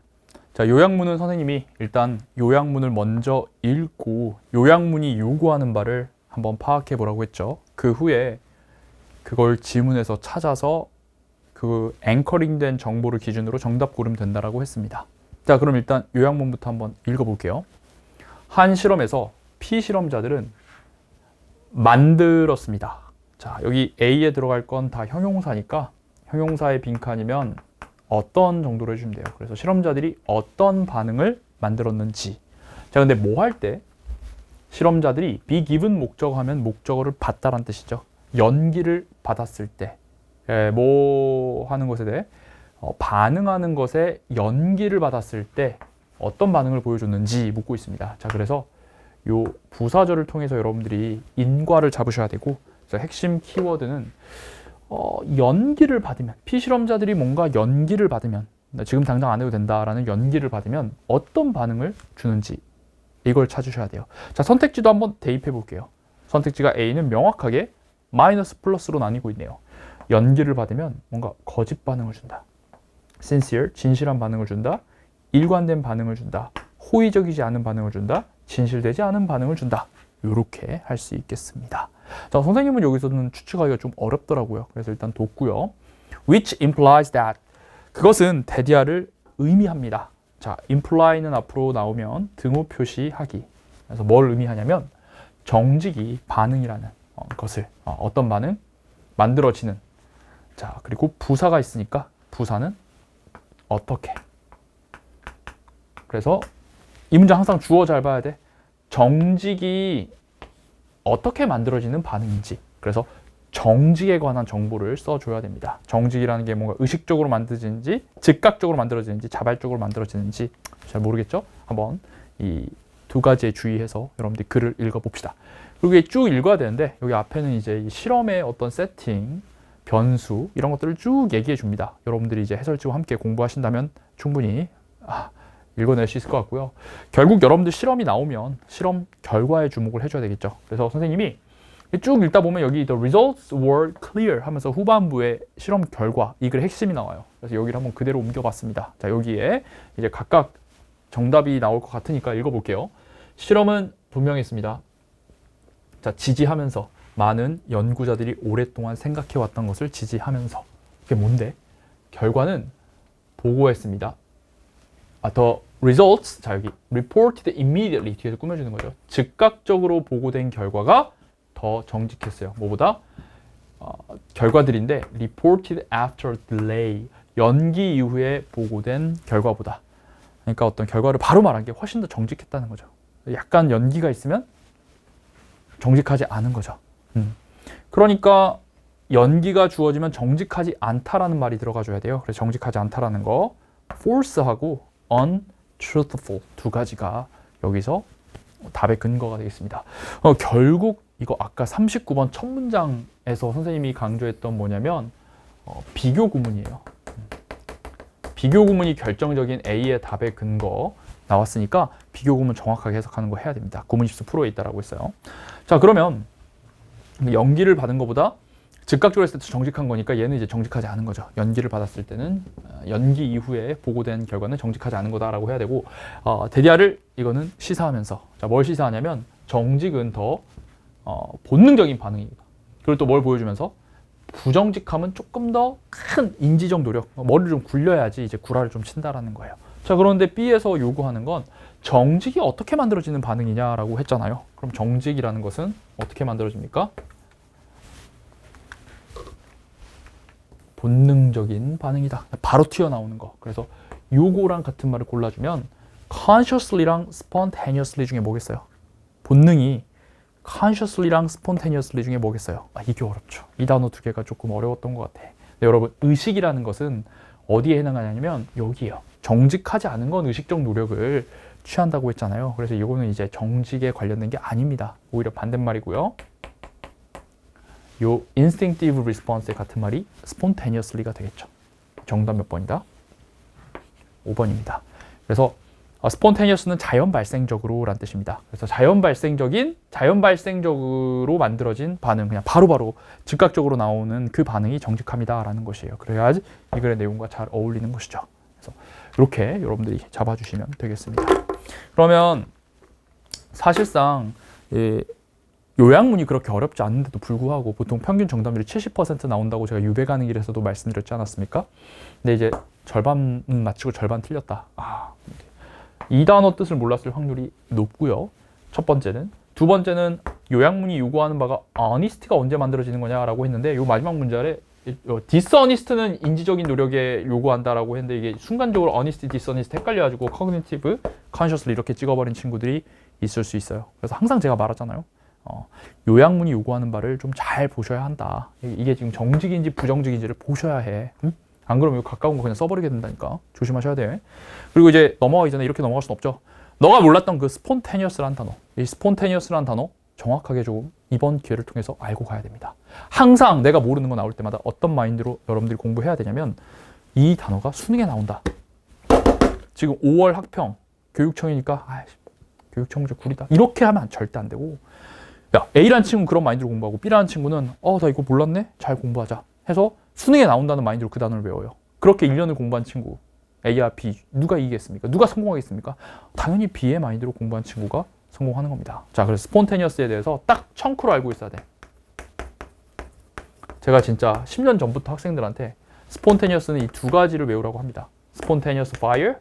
A: 자, 요약문은 선생님이 일단 요약문을 먼저 읽고 요약문이 요구하는 바를 한번 파악해 보라고 했죠. 그 후에 그걸 지문에서 찾아서 그 앵커링된 정보를 기준으로 정답 고르면 된다라고 했습니다. 자, 그럼 일단 요약문부터 한번 읽어볼게요. 한 실험에서 피실험자들은 만들었습니다. 자, 여기 A에 들어갈 건 다 형용사니까 형용사의 빈칸이면 어떤 정도로 해주면 돼요. 그래서 실험자들이 어떤 반응을 만들었는지. 자, 근데 뭐 할 때 실험자들이 be given 목적어 하면 목적어를 받다라는 뜻이죠. 연기를 받았을 때 뭐 하는 것에 대해 반응하는 것에 연기를 받았을 때 어떤 반응을 보여줬는지 묻고 있습니다. 자, 그래서 요 부사절을 통해서 여러분들이 인과를 잡으셔야 되고 그래서 핵심 키워드는 연기를 받으면 피실험자들이 뭔가 연기를 받으면 지금 당장 안 해도 된다라는 연기를 받으면 어떤 반응을 주는지 이걸 찾으셔야 돼요. 자, 선택지도 한번 대입해 볼게요. 선택지가 A는 명확하게 마이너스 플러스로 나뉘고 있네요. 연기를 받으면 뭔가 거짓 반응을 준다. sincere, 진실한 반응을 준다. 일관된 반응을 준다. 호의적이지 않은 반응을 준다. 진실되지 않은 반응을 준다. 이렇게 할 수 있겠습니다. 자, 선생님은 여기서는 추측하기가 좀 어렵더라고요. 그래서 일단 뒀고요. which implies that. 그것은 대디아를 의미합니다. 자, imply는 앞으로 나오면 등호 표시하기. 그래서 뭘 의미하냐면 정직이 반응이라는 것을 어떤 반응? 만들어지는. 자, 그리고 부사가 있으니까 부사는 어떻게. 그래서 이 문장 항상 주어 잘 봐야 돼. 정직이 어떻게 만들어지는 반응인지. 그래서 정직에 관한 정보를 써줘야 됩니다. 정직이라는 게 뭔가 의식적으로 만들어지는지 즉각적으로 만들어지는지 자발적으로 만들어지는지 잘 모르겠죠? 한번 이 두 가지에 주의해서 여러분들이 글을 읽어봅시다. 그리고 쭉 읽어야 되는데 여기 앞에는 이제 이 실험의 어떤 세팅, 변수 이런 것들을 쭉 얘기해 줍니다. 여러분들이 이제 해설지와 함께 공부하신다면 충분히 읽어낼 수 있을 것 같고요. 결국 여러분들 실험이 나오면 실험 결과에 주목을 해줘야 되겠죠. 그래서 선생님이 쭉 읽다 보면 여기 the results were clear 하면서 후반부에 실험 결과 이 글의 핵심이 나와요. 그래서 여기를 한번 그대로 옮겨봤습니다. 자, 여기에 이제 각각 정답이 나올 것 같으니까 읽어볼게요. 실험은 분명했습니다. 자, 지지하면서 많은 연구자들이 오랫동안 생각해왔던 것을 지지하면서 그게 뭔데? 결과는 보고했습니다. The results, 자 여기 reported immediately 뒤에서 꾸며주는 거죠. 즉각적으로 보고된 결과가 더 정직했어요. 뭐보다? 결과들인데 reported after delay, 연기 이후에 보고된 결과보다. 그러니까 어떤 결과를 바로 말한 게 훨씬 더 정직했다는 거죠. 약간 연기가 있으면 정직하지 않은 거죠. 그러니까 연기가 주어지면 정직하지 않다라는 말이 들어가줘야 돼요. 그래서 정직하지 않다라는 거 false하고 untruthful 두 가지가 여기서 답의 근거가 되겠습니다. 결국 이거 아까 39번 첫 문장에서 선생님이 강조했던 뭐냐면 비교 구문이에요. 비교 구문이 결정적인 A의 답의 근거 나왔으니까 비교 구문 정확하게 해석하는 거 해야 됩니다. 구문 20% 프로에 있다라고 했어요. 자, 그러면 연기를 받은 것보다 즉각적으로 했을 때 정직한 거니까 얘는 이제 정직하지 않은 거죠. 연기를 받았을 때는 연기 이후에 보고된 결과는 정직하지 않은 거다라고 해야 되고, 대디아를 이거는 시사하면서, 자, 뭘 시사하냐면 정직은 더 본능적인 반응입니다. 그리고 또 뭘 보여주면서 부정직함은 조금 더 큰 인지적 노력, 머리를 좀 굴려야지 이제 구라를 좀 친다라는 거예요. 자, 그런데 B에서 요구하는 건 정직이 어떻게 만들어지는 반응이냐라고 했잖아요. 그럼 정직이라는 것은 어떻게 만들어집니까? 본능적인 반응이다. 바로 튀어나오는 거. 그래서 요거랑 같은 말을 골라주면 consciously랑 spontaneously 중에 뭐겠어요? 본능이 consciously랑 spontaneously 중에 뭐겠어요? 이게 어렵죠. 이 단어 두 개가 조금 어려웠던 것 같아. 네, 여러분, 의식이라는 것은 어디에 해당하냐면 여기요. 정직하지 않은 건 의식적 노력을 취한다고 했잖아요. 그래서 이거는 이제 정직에 관련된 게 아닙니다. 오히려 반대말이고요. 요 instinctive response의 같은 말이 spontaneously가 되겠죠. 정답 몇 번이다? 5번입니다. 그래서 spontaneous는 자연 발생적으로 라는 뜻입니다. 그래서 자연 발생적으로 만들어진 반응, 그냥 바로바로 즉각적으로 나오는 그 반응이 정직함이다 라는 것이에요. 그래야지 이 글의 내용과 잘 어울리는 것이죠. 그래서 이렇게 여러분들이 잡아주시면 되겠습니다. 그러면 사실상 요약문이 그렇게 어렵지 않은데도 불구하고 보통 평균 정답률이 70% 나온다고 제가 유배가능일에서도 말씀드렸지 않았습니까? 근데 이제 절반은 맞히고 절반 틀렸다. 이 단어 뜻을 몰랐을 확률이 높고요. 첫 번째는. 두 번째는 요약문이 요구하는 바가 honesty가 언제 만들어지는 거냐라고 했는데 요 마지막 문제 아래 dishonest는 인지적인 노력에 요구한다라고 했는데 이게 순간적으로 honesty, dishonest 헷갈려가지고 cognitive, consciously 이렇게 찍어버린 친구들이 있을 수 있어요. 그래서 항상 제가 말하잖아요. 요약문이 요구하는 바를 좀 잘 보셔야 한다. 이게 지금 정직인지 부정직인지를 보셔야 해. 안 그러면 이거 가까운 거 그냥 써버리게 된다니까. 조심하셔야 돼. 그리고 이제 넘어가기 전에 이렇게 넘어갈 순 없죠. 너가 몰랐던 그 spontaneous라는 단어. 이 spontaneous라는 단어 정확하게 조금 이번 기회를 통해서 알고 가야 됩니다. 항상 내가 모르는 거 나올 때마다 어떤 마인드로 여러분들이 공부해야 되냐면 이 단어가 수능에 나온다. 지금 5월 학평 교육청이니까 교육청 문제 구리다. 이렇게 하면 절대 안 되고, 야, A라는 친구는 그런 마인드로 공부하고 B라는 친구는 나 이거 몰랐네? 잘 공부하자 해서 수능에 나온다는 마인드로 그 단어를 외워요. 그렇게 1년을 공부한 친구 A와 B 누가 이기겠습니까? 누가 성공하겠습니까? 당연히 B의 마인드로 공부한 친구가 성공하는 겁니다. 자, 그래서 스폰테니어스에 대해서 딱 청크로 알고 있어야 돼. 제가 진짜 10년 전부터 학생들한테 스폰테니어스는 이 두 가지를 외우라고 합니다. 스폰테니어스 fire,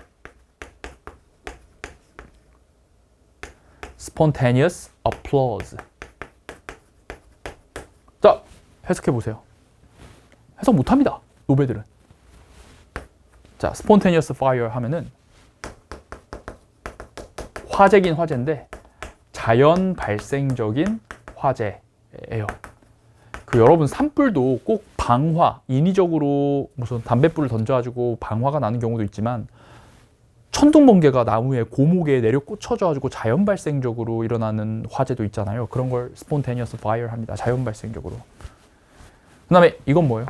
A: spontaneous applause. 자, 해석해 보세요. 해석 못합니다. 노베들은. 자, spontaneous fire 하면은 화재긴 화재인데 자연 발생적인 화재예요. 여러분 산불도 꼭 방화, 인위적으로 무슨 담뱃불을 던져가지고 방화가 나는 경우도 있지만 천둥번개가 나무에 고목에 내려 꽂혀져가지고 자연 발생적으로 일어나는 화재도 있잖아요. 그런 걸 spontaneous fire 합니다. 자연 발생적으로. 그 다음에 이건 뭐예요?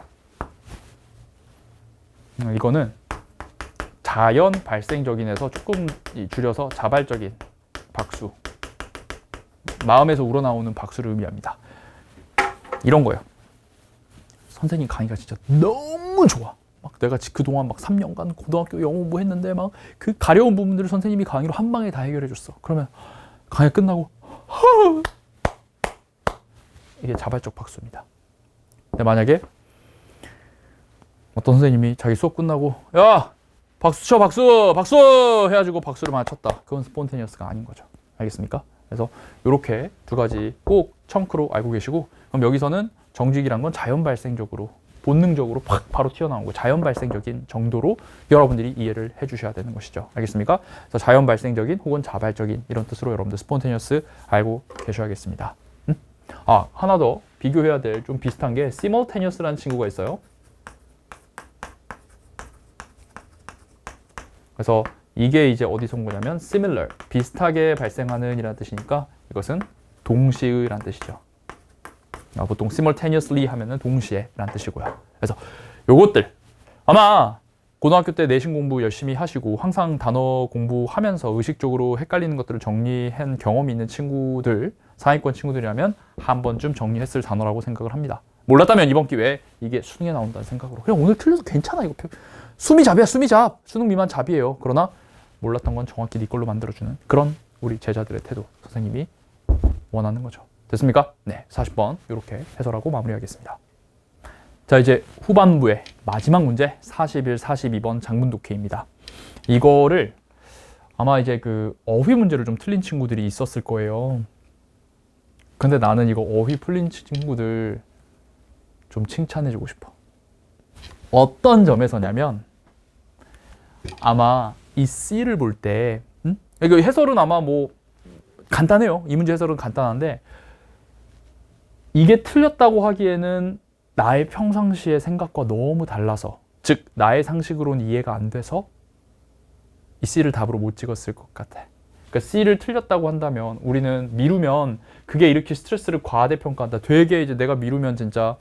A: 이거는 자연 발생적인에서 조금 줄여서 자발적인 박수. 마음에서 우러나오는 박수를 의미합니다. 이런 거예요. 선생님 강의가 진짜 너무 좋아. 막 내가 그동안 막 3년간 고등학교 영어 공부했는데 막 그 가려운 부분들을 선생님이 강의로 한 방에 다 해결해 줬어. 그러면 강의 끝나고 이게 자발적 박수입니다. 근데 만약에 어떤 선생님이 자기 수업 끝나고 야 박수 쳐 박수 박수 해가지고 박수를 많이 쳤다. 그건 스폰테니어스가 아닌 거죠. 알겠습니까? 그래서 이렇게 두 가지 꼭 청크로 알고 계시고, 그럼 여기서는 정직이란 건 자연 발생적으로 본능적으로 팍 바로 튀어나온 거, 자연 발생적인 정도로 여러분들이 이해를 해주셔야 되는 것이죠. 알겠습니까? 그래서 자연 발생적인 혹은 자발적인 이런 뜻으로 여러분들 스폰테니어스 알고 계셔야겠습니다. 하나 더 비교해야 될 좀 비슷한 게 simultaneous라는 친구가 있어요. 그래서 이게 이제 어디서 온 거냐면 similar, 비슷하게 발생하는 이라는 뜻이니까 이것은 동시의라는 뜻이죠. 보통 simultaneously 하면은 동시에 라는 뜻이고요. 그래서 요것들 아마 고등학교 때 내신 공부 열심히 하시고 항상 단어 공부하면서 의식적으로 헷갈리는 것들을 정리한 경험이 있는 친구들, 상위권 친구들이라면 한 번쯤 정리했을 단어라고 생각을 합니다. 몰랐다면 이번 기회에 이게 수능에 나온다는 생각으로. 그냥 오늘 틀려도 괜찮아. 이거 수미 잡이야, 수미 잡. 수능 미만 잡이에요. 그러나 몰랐던 건 정확히 네 걸로 만들어주는 그런 우리 제자들의 태도, 선생님이 원하는 거죠. 됐습니까? 네, 40번 이렇게 해설하고 마무리하겠습니다. 자, 이제 후반부에 마지막 문제 41, 42번 장문 독해입니다. 이거를 아마 이제 그 어휘 문제를 좀 틀린 친구들이 있었을 거예요. 근데 나는 이거 어휘 풀린 친구들 좀 칭찬해주고 싶어. 어떤 점에서냐면 아마 이 C를 볼 때 이거 해설은 아마 뭐 간단해요. 이 문제 해설은 간단한데 이게 틀렸다고 하기에는 나의 평상시의 생각과 너무 달라서, 즉 나의 상식으로는 이해가 안 돼서 이 C를 답으로 못 찍었을 것 같아. 그러니까 C를 틀렸다고 한다면 우리는 미루면 그게 일으킬 스트레스를 과대평가한다. 되게 이제 내가 미루면 진짜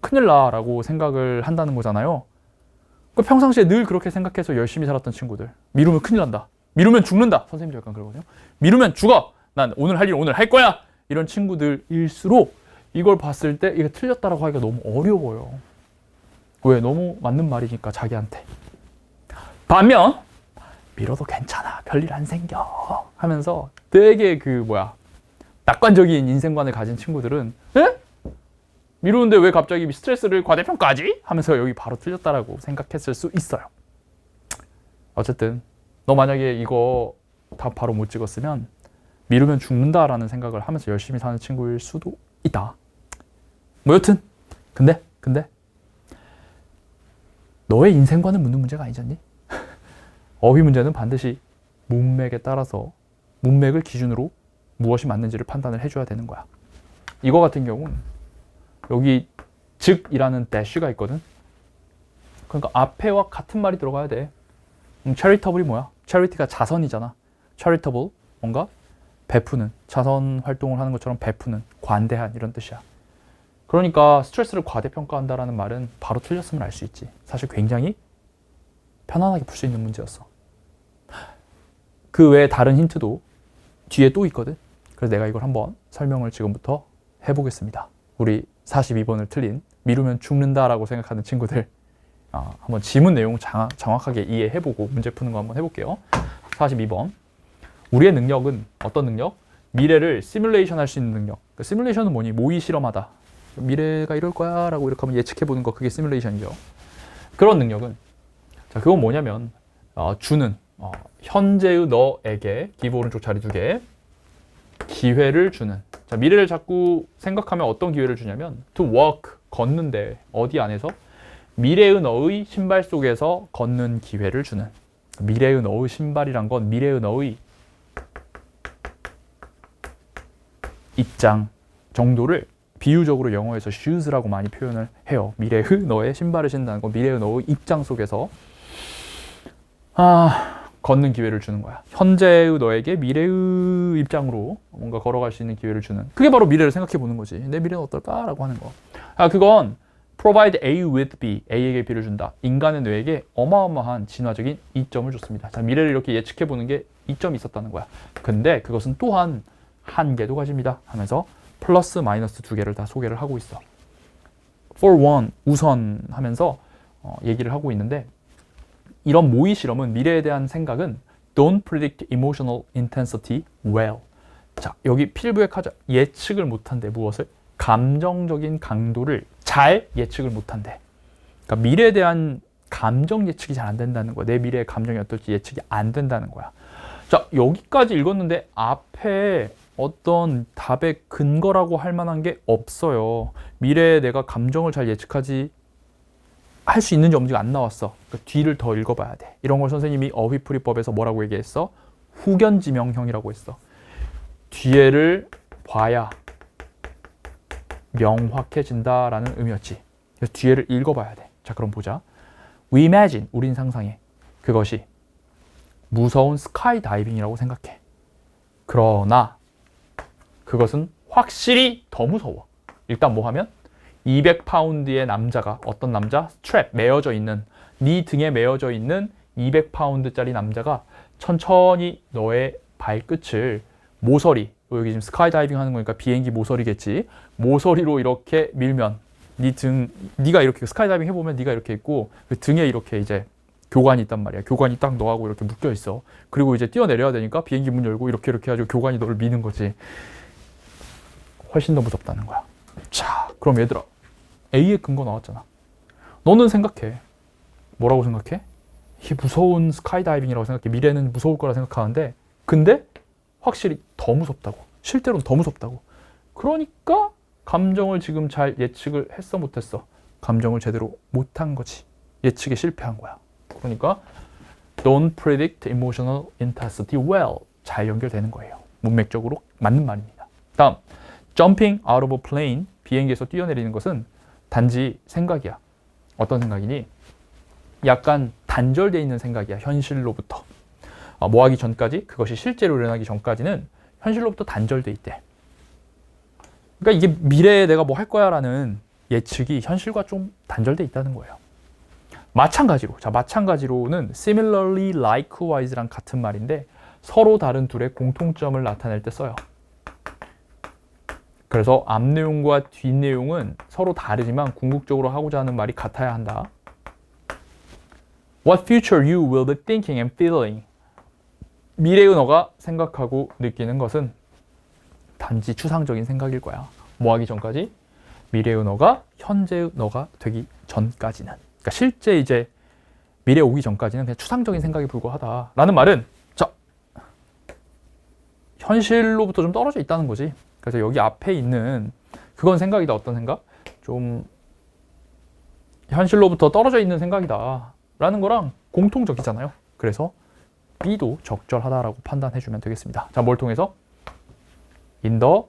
A: 큰일 나라고 생각을 한다는 거잖아요. 그러니까 평상시에 늘 그렇게 생각해서 열심히 살았던 친구들, 미루면 큰일 난다, 미루면 죽는다, 선생님도 약간 그러거든요. 미루면 죽어, 난 오늘 할 일 오늘 할 거야, 이런 친구들일수록 이걸 봤을 때 이게 틀렸다라고 하기가 너무 어려워요. 왜? 너무 맞는 말이니까 자기한테. 반면 미뤄도 괜찮아, 별일 안 생겨 하면서 되게 낙관적인 인생관을 가진 친구들은 에? 미루는데 왜 갑자기 스트레스를 과대평가하지? 하면서 여기 바로 틀렸다라고 생각했을 수 있어요. 어쨌든 너 만약에 이거 답 바로 못 찍었으면 미루면 죽는다라는 생각을 하면서 열심히 사는 친구일 수도 있다. 뭐 여튼 근데 너의 인생관을 묻는 문제가 아니잖니? 어휘 문제는 반드시 문맥에 따라서 문맥을 기준으로 무엇이 맞는지를 판단을 해줘야 되는 거야. 이거 같은 경우는 여기 즉이라는 dash가 있거든. 그러니까 앞에와 같은 말이 들어가야 돼. charitable이 뭐야? charity가 자선이잖아. charitable, 뭔가 베푸는, 자선 활동을 하는 것처럼 베푸는, 관대한 이런 뜻이야. 그러니까 스트레스를 과대평가한다라는 말은 바로 틀렸으면 알 수 있지. 사실 굉장히 편안하게 풀 수 있는 문제였어. 그 외에 다른 힌트도 뒤에 또 있거든. 그래서 내가 이걸 한번 설명을 지금부터 해보겠습니다. 우리 42번을 틀린, 미루면 죽는다라고 생각하는 친구들, 한번 지문 내용 정확하게 이해해보고 문제 푸는 거 한번 해볼게요. 42번. 우리의 능력은 어떤 능력? 미래를 시뮬레이션 할 수 있는 능력. 그 시뮬레이션은 뭐니? 모의 실험하다. 미래가 이럴 거야 라고 이렇게 한번 예측해보는 거, 그게 시뮬레이션이죠. 그런 능력은, 자, 그건 뭐냐면 주는, 현재의 너에게, 기브 오른쪽 자리 2개, 기회를 주는. 자, 미래를 자꾸 생각하면 어떤 기회를 주냐면 to walk, 걷는데 어디 안에서? 미래의 너의 신발 속에서 걷는 기회를 주는. 미래의 너의 신발이란 건 미래의 너의 입장 정도를 비유적으로 영어에서 shoes라고 많이 표현을 해요. 미래의 너의 신발을 신다는 건 미래의 너의 입장 속에서 걷는 기회를 주는 거야. 현재의 너에게 미래의 입장으로 뭔가 걸어갈 수 있는 기회를 주는. 그게 바로 미래를 생각해 보는 거지. 내 미래는 어떨까라고 하는 거. 그건 provide A with B, A에게 B를 준다. 인간의 뇌에게 어마어마한 진화적인 이점을 줬습니다. 자, 미래를 이렇게 예측해 보는 게 이점이 있었다는 거야. 근데 그것은 또한 한계도 가집니다 하면서 플러스 마이너스 2개를 다 소개를 하고 있어. For one, 우선 하면서 얘기를 하고 있는데, 이런 모의 실험은, 미래에 대한 생각은 don't predict emotional intensity well. 자, 여기 필부에 예측을 못한대. 무엇을? 감정적인 강도를 잘 예측을 못한대. 그러니까 미래에 대한 감정 예측이 잘 안 된다는 거야. 내 미래의 감정이 어떨지 예측이 안 된다는 거야. 자, 여기까지 읽었는데 앞에 어떤 답의 근거라고 할 만한 게 없어요. 미래에 내가 감정을 잘 예측하지 할 수 있는지 없는지가 안 나왔어. 그러니까 뒤를 더 읽어봐야 돼. 이런 걸 선생님이 어휘풀이법에서 뭐라고 얘기했어? 후견지명형이라고 했어. 뒤에를 봐야 명확해진다라는 의미였지. 그래서 뒤에를 읽어봐야 돼. 자, 그럼 보자. We imagine, 우린 상상해. 그것이 무서운 스카이다이빙이라고 생각해. 그러나 그것은 확실히 더 무서워. 일단 뭐 하면 200파운드의 남자가, 어떤 남자? 스트랩, 매어져 있는, 네 등에 매어져 있는 200파운드짜리 남자가 천천히 너의 발끝을 모서리, 여기 지금 스카이다이빙 하는 거니까 비행기 모서리겠지, 모서리로 이렇게 밀면 네가 이렇게 스카이다이빙 해보면 네가 이렇게 있고 그 등에 이렇게 이제 교관이 있단 말이야. 교관이 딱 너하고 이렇게 묶여 있어. 그리고 이제 뛰어내려야 되니까 비행기 문 열고 이렇게 해가지고 교관이 너를 미는 거지. 훨씬 더 무섭다는 거야. 자, 그럼 얘들아, A의 근거 나왔잖아. 너는 생각해. 뭐라고 생각해? 이게 무서운 스카이다이빙이라고 생각해. 미래는 무서울 거라 생각하는데, 근데 확실히 더 무섭다고. 실제로는 더 무섭다고. 그러니까 감정을 지금 잘 예측을 했어, 못했어? 감정을 제대로 못한 거지. 예측에 실패한 거야. 그러니까 don't predict emotional intensity well. 잘 연결되는 거예요. 문맥적으로 맞는 말입니다. 다음, jumping out of a plane. 비행기에서 뛰어내리는 것은 단지 생각이야. 어떤 생각이니? 약간 단절되어 있는 생각이야. 현실로부터. 뭐 하기 전까지, 그것이 실제로 일어나기 전까지는 현실로부터 단절돼 있대. 그러니까 이게 미래에 내가 뭐 할 거야 라는 예측이 현실과 좀 단절돼 있다는 거예요. 마찬가지로는 similarly, likewise랑 같은 말인데 서로 다른 둘의 공통점을 나타낼 때 써요. 그래서 앞 내용과 뒷 내용은 서로 다르지만 궁극적으로 하고자 하는 말이 같아야 한다. What future you will be thinking and feeling. 미래의 너가 생각하고 느끼는 것은 단지 추상적인 생각일 거야. 뭐 하기 전까지? 미래의 너가 현재의 너가 되기 전까지는. 그러니까 실제 이제 미래 오기 전까지는 그냥 추상적인 생각에 불과하다. 라는 말은 자, 현실로부터 좀 떨어져 있다는 거지. 그래서 여기 앞에 있는 그건 생각이다. 어떤 생각? 좀 현실로부터 떨어져 있는 생각이다. 라는 거랑 공통적이잖아요. 그래서 B도 적절하다라고 판단해주면 되겠습니다. 자, 뭘 통해서? In the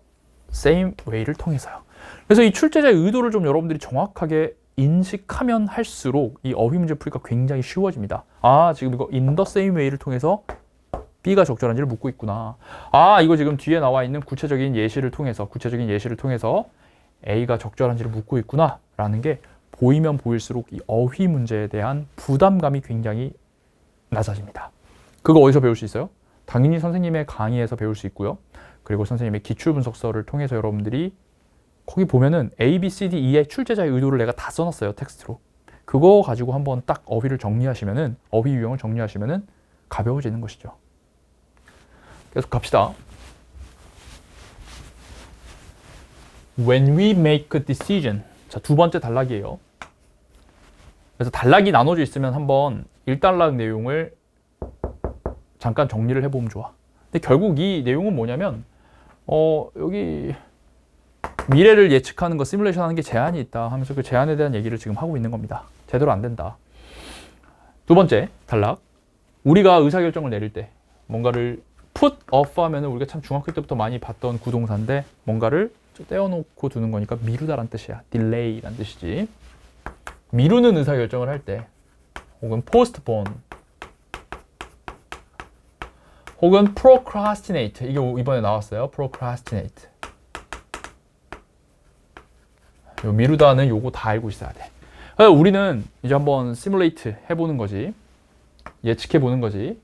A: same way를 통해서요. 그래서 이 출제자의 의도를 좀 여러분들이 정확하게 인식하면 할수록 이 어휘 문제 풀이가 굉장히 쉬워집니다. 아, 지금 이거 in the same way를 통해서 B가 적절한지를 묻고 있구나. 아, 이거 지금 뒤에 나와 있는 구체적인 예시를 통해서 A가 적절한지를 묻고 있구나 라는 게 보이면 보일수록 이 어휘 문제에 대한 부담감이 굉장히 낮아집니다. 그거 어디서 배울 수 있어요? 당연히 선생님의 강의에서 배울 수 있고요. 그리고 선생님의 기출분석서를 통해서 여러분들이 거기 보면은 A, B, C, D, E의 출제자의 의도를 내가 다 써놨어요. 텍스트로. 그거 가지고 한번 딱 어휘를 정리하시면은, 어휘 유형을 정리하시면은 가벼워지는 것이죠. 계속 갑시다. When we make a decision. 자, 두 번째 단락이에요. 그래서 단락이 나눠져 있으면 한번 1단락 내용을 잠깐 정리를 해보면 좋아. 근데 결국 이 내용은 뭐냐면 여기 미래를 예측하는 거, 시뮬레이션 하는 게 제한이 있다 하면서 그 제한에 대한 얘기를 지금 하고 있는 겁니다. 제대로 안 된다. 두 번째 단락. 우리가 의사결정을 내릴 때 뭔가를 put off 하면은 우리가 참 중학교 때부터 많이 봤던 구동사인데 뭔가를 떼어놓고 두는 거니까 미루다란 뜻이야. delay란 뜻이지. 미루는 의사결정을 할 때 혹은 postpone 혹은 procrastinate. 이게 이번에 나왔어요. procrastinate. 요 미루다는 요거 다 알고 있어야 돼. 우리는 이제 한번 simulate 해보는 거지. 예측해보는 거지.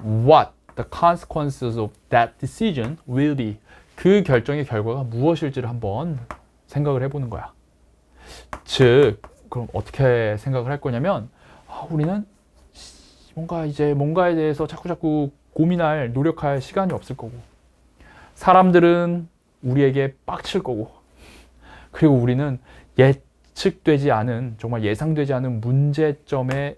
A: What the consequences of that decision will be. 그 결정의 결과가 무엇일지를 한번 생각을 해보는 거야. 즉, 그럼 어떻게 생각을 할 거냐면, 우리는 뭔가에 대해서 자꾸 고민할, 노력할 시간이 없을 거고, 사람들은 우리에게 빡칠 거고, 그리고 우리는 예측되지 않은, 정말 예상되지 않은 문제점에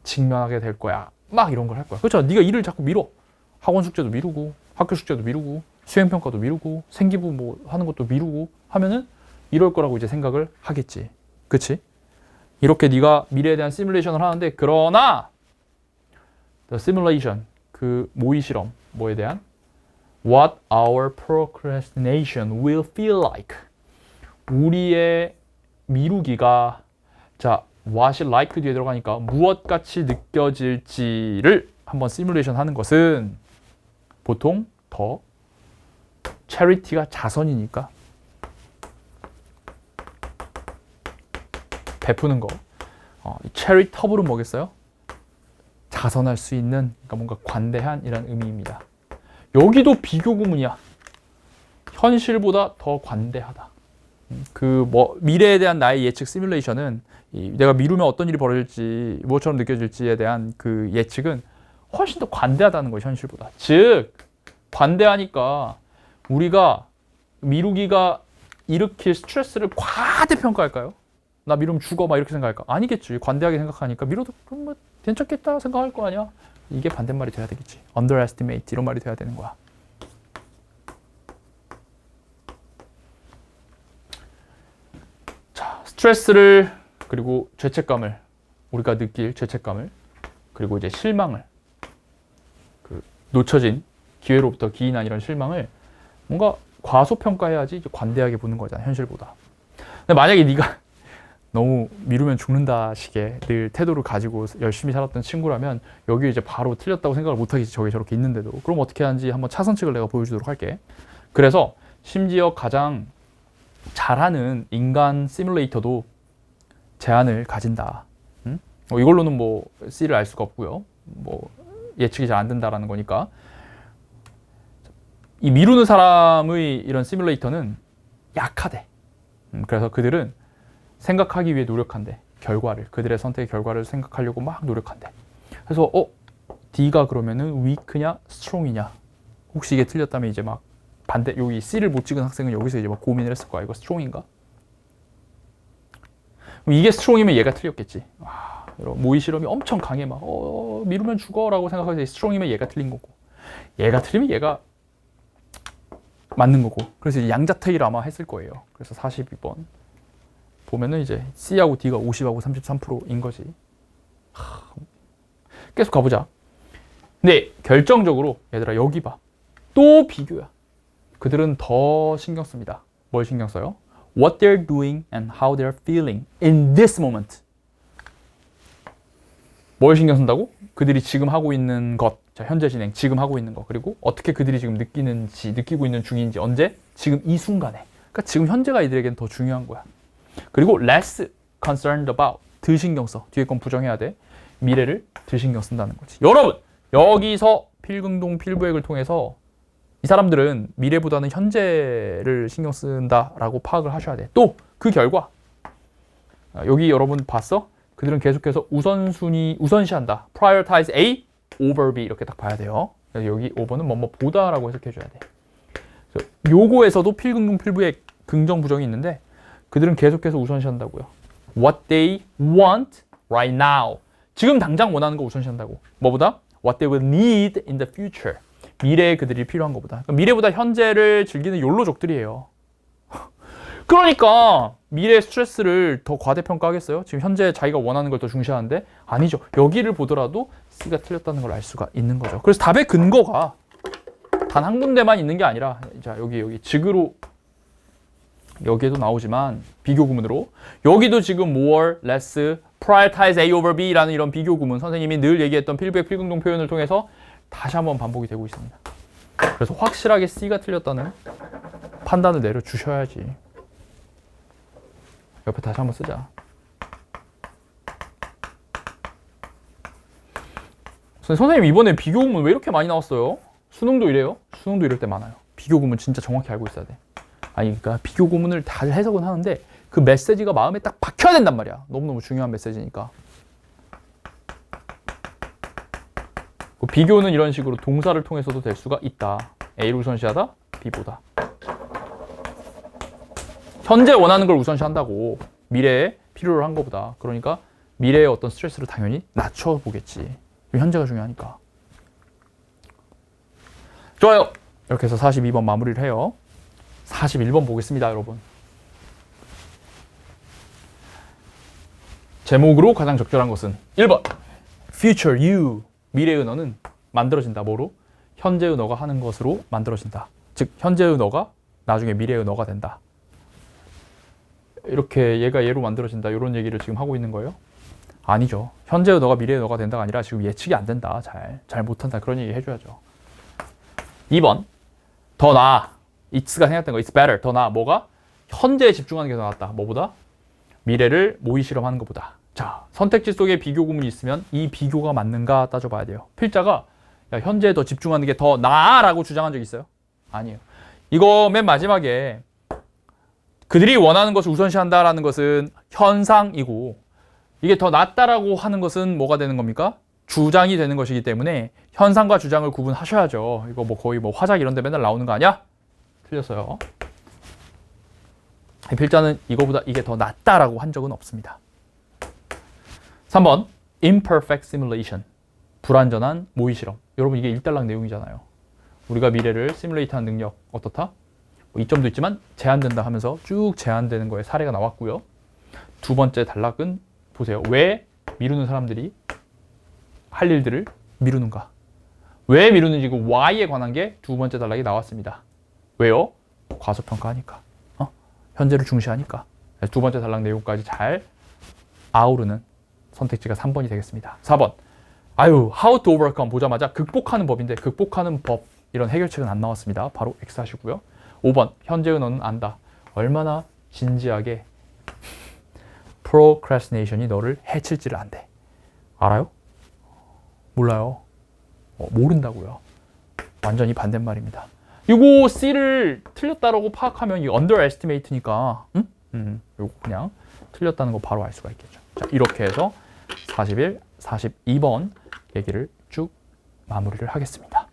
A: 직면하게 될 거야. 막 이런 걸 할 거야. 그렇죠? 네가 일을 자꾸 미뤄. 학원 숙제도 미루고, 학교 숙제도 미루고, 수행평가도 미루고, 생기부 뭐 하는 것도 미루고 하면은 이럴 거라고 이제 생각을 하겠지. 그치? 이렇게 네가 미래에 대한 시뮬레이션을 하는데, 그러나 the simulation, 그 모의 실험, 뭐에 대한 what our procrastination will feel like. 우리의 미루기가, 자, what이 like 뒤에 들어가니까 무엇같이 느껴질지를 한번 시뮬레이션 하는 것은 보통 더 charity가 자선이니까 베푸는 거. charitable 뭐겠어요? 자선할 수 있는, 그러니까 뭔가 관대한 이런 의미입니다. 여기도 비교 구문이야. 현실보다 더 관대하다. 미래에 대한 나의 예측 시뮬레이션은 내가 미루면 어떤 일이 벌어질지, 무엇처럼 느껴질지에 대한 그 예측은 훨씬 더 관대하다는 거예요, 현실보다. 즉, 관대하니까 우리가 미루기가 일으킬 스트레스를 과대평가할까요? 나 미루면 죽어, 막 이렇게 생각할까? 아니겠지. 관대하게 생각하니까 미뤄도 그럼 뭐 괜찮겠다 생각할 거 아니야? 이게 반대말이 돼야 되겠지. underestimate 이런 말이 돼야 되는 거야. 자, 스트레스를 그리고 죄책감을 우리가 느낄 죄책감을 그리고 이제 실망을 그 놓쳐진 기회로부터 기인한 이런 실망을 뭔가 과소평가해야지 이제 관대하게 보는 거잖아, 현실보다. 근데 만약에 네가 너무 미루면 죽는다 식의 늘 태도를 가지고 열심히 살았던 친구라면 여기 이제 바로 틀렸다고 생각을 못하겠지. 저게 저렇게 있는데도. 그럼 어떻게 하는지 한번 차선책을 내가 보여주도록 할게. 그래서 심지어 가장 잘하는 인간 시뮬레이터도 제한을 가진다. 이걸로는 뭐 C를 알 수가 없고요. 뭐 예측이 잘 안 된다라는 거니까. 이 미루는 사람의 이런 시뮬레이터는 약하대. 그래서 그들은 생각하기 위해 노력한대. 결과를. 그들의 선택의 결과를 생각하려고 막 노력한대. 그래서 D가 그러면은 weak냐 strong이냐. 혹시 이게 틀렸다면 이제 막 반대, 여기 C를 못 찍은 학생은 여기서 이제 막 고민을 했을 거야. 이거 strong인가? 이게 strong이면 얘가 틀렸겠지. 모의 실험이 엄청 강해. 막 미루면 죽어라고 생각하는데 strong이면 얘가 틀린 거고. 얘가 틀리면 얘가 맞는 거고. 그래서 양자택일을 아마 했을 거예요. 그래서 42번. 보면은 이제 C하고 D가 50하고 33%인 거지. 계속 가보자. 근데 결정적으로 얘들아 여기 봐. 또 비교야. 그들은 더 신경 씁니다. 뭘 신경 써요? What they're doing and how they're feeling in this moment. 뭘 신경 쓴다고? 그들이 지금 하고 있는 것. 자, 현재 진행, 지금 하고 있는 거. 그리고 어떻게 그들이 지금 느끼고 있는 중인지. 언제? 지금 이 순간에. 그러니까 지금 현재가 이들에겐 더 중요한 거야. 그리고 less concerned about, 덜 신경 써. 뒤에 건 부정해야 돼. 미래를 덜 신경 쓴다는 거지. 여러분, 여기서 필근동 필부액을 통해서 이 사람들은 미래보다는 현재를 신경 쓴다라고 파악을 하셔야 돼. 또 그 결과 여기 여러분 봤어? 그들은 계속해서 우선시한다. prioritize A over B 이렇게 딱 봐야 돼요. 그래서 여기 over는 뭐뭐보다라고 해석해줘야 돼. 그래서 요거에서도 필근동 필부액 긍정 부정이 있는데 그들은 계속해서 우선시한다고요. What they want right now. 지금 당장 원하는 거 우선시한다고. 뭐보다? What they will need in the future. 미래에 그들이 필요한 것보다. 그러니까 미래보다 현재를 즐기는 욜로족들이에요. 그러니까 미래의 스트레스를 더 과대평가하겠어요? 지금 현재 자기가 원하는 걸 더 중시하는데? 아니죠. 여기를 보더라도 C가 틀렸다는 걸 알 수가 있는 거죠. 그래서 답의 근거가 단 한 군데만 있는 게 아니라 자 여기 즉으로 여기에도 나오지만 비교 구문으로 여기도 지금 more, less, prioritize A over B라는 이런 비교 구문 선생님이 늘 얘기했던 필부액 필근동 표현을 통해서 다시 한번 반복이 되고 있습니다. 그래서 확실하게 C가 틀렸다는 판단을 내려주셔야지. 옆에 다시 한번 쓰자. 선생님 이번에 비교 구문 왜 이렇게 많이 나왔어요? 수능도 이래요? 수능도 이럴 때 많아요. 비교 구문 진짜 정확히 알고 있어야 돼. 아니 그러니까 비교 구문을 다 해석은 하는데 그 메시지가 마음에 딱 박혀야 된단 말이야. 너무너무 중요한 메시지니까. 비교는 이런 식으로 동사를 통해서도 될 수가 있다. A를 우선시하다, B보다. 현재 원하는 걸 우선시한다고. 미래에 필요로 한 것보다. 그러니까 미래의 어떤 스트레스를 당연히 낮춰보겠지. 현재가 중요하니까. 좋아요. 이렇게 해서 42번 마무리를 해요. 41번 보겠습니다, 여러분. 제목으로 가장 적절한 것은 1번. Future you. 미래의 너는 만들어진다. 뭐로? 현재의 너가 하는 것으로 만들어진다. 즉 현재의 너가 나중에 미래의 너가 된다. 이렇게 얘가 얘로 만들어진다. 이런 얘기를 지금 하고 있는 거예요? 아니죠. 현재의 너가 미래의 너가 된다가 아니라 지금 예측이 안 된다. 잘 못한다. 그런 얘기 해줘야죠. 2번. 더 나아. It's가 생각된 거. It's better. 더 나아. 뭐가? 현재에 집중하는 게 더 낫다. 뭐보다? 미래를 모의 실험하는 것보다. 자, 선택지 속에 비교 구문이 있으면 이 비교가 맞는가 따져봐야 돼요. 필자가 야, 현재에 더 집중하는 게 더 나아라고 주장한 적 있어요? 아니에요. 이거 맨 마지막에 그들이 원하는 것을 우선시한다라는 것은 현상이고 이게 더 낫다라고 하는 것은 뭐가 되는 겁니까? 주장이 되는 것이기 때문에 현상과 주장을 구분하셔야죠. 이거 뭐 거의 뭐 화작 이런 데 맨날 나오는 거 아니야? 틀렸어요. 필자는 이거보다 이게 더 낫다라고 한 적은 없습니다. 3번 imperfect simulation 불완전한 모의 실험. 여러분 이게 1단락 내용이잖아요. 우리가 미래를 시뮬레이트하는 능력 어떻다? 뭐 이점도 있지만 제한된다 하면서 쭉 제한되는 거에 사례가 나왔고요. 두 번째 단락은 보세요. 왜 미루는 사람들이 할 일들을 미루는가? 왜 미루는지 그 why에 관한 게 두 번째 단락이 나왔습니다. 왜요? 과소평가하니까. 현재를 중시하니까. 두 번째 단락 내용까지 잘 아우르는 선택지가 3번이 되겠습니다. 4번. how to overcome 보자마자 극복하는 법인데 극복하는 법 이런 해결책은 안 나왔습니다. 바로 X 하시고요. 5번. 현재의 너는 안다. 얼마나 진지하게 procrastination이 너를 해칠지를 안대. 알아요? 몰라요. 모른다고요. 완전히 반대말입니다. 이거 C를 틀렸다라고 파악하면 이 underestimate니까 이거 그냥 틀렸다는 거 바로 알 수가 있겠죠. 자, 이렇게 해서 41, 42번 얘기를 쭉 마무리를 하겠습니다.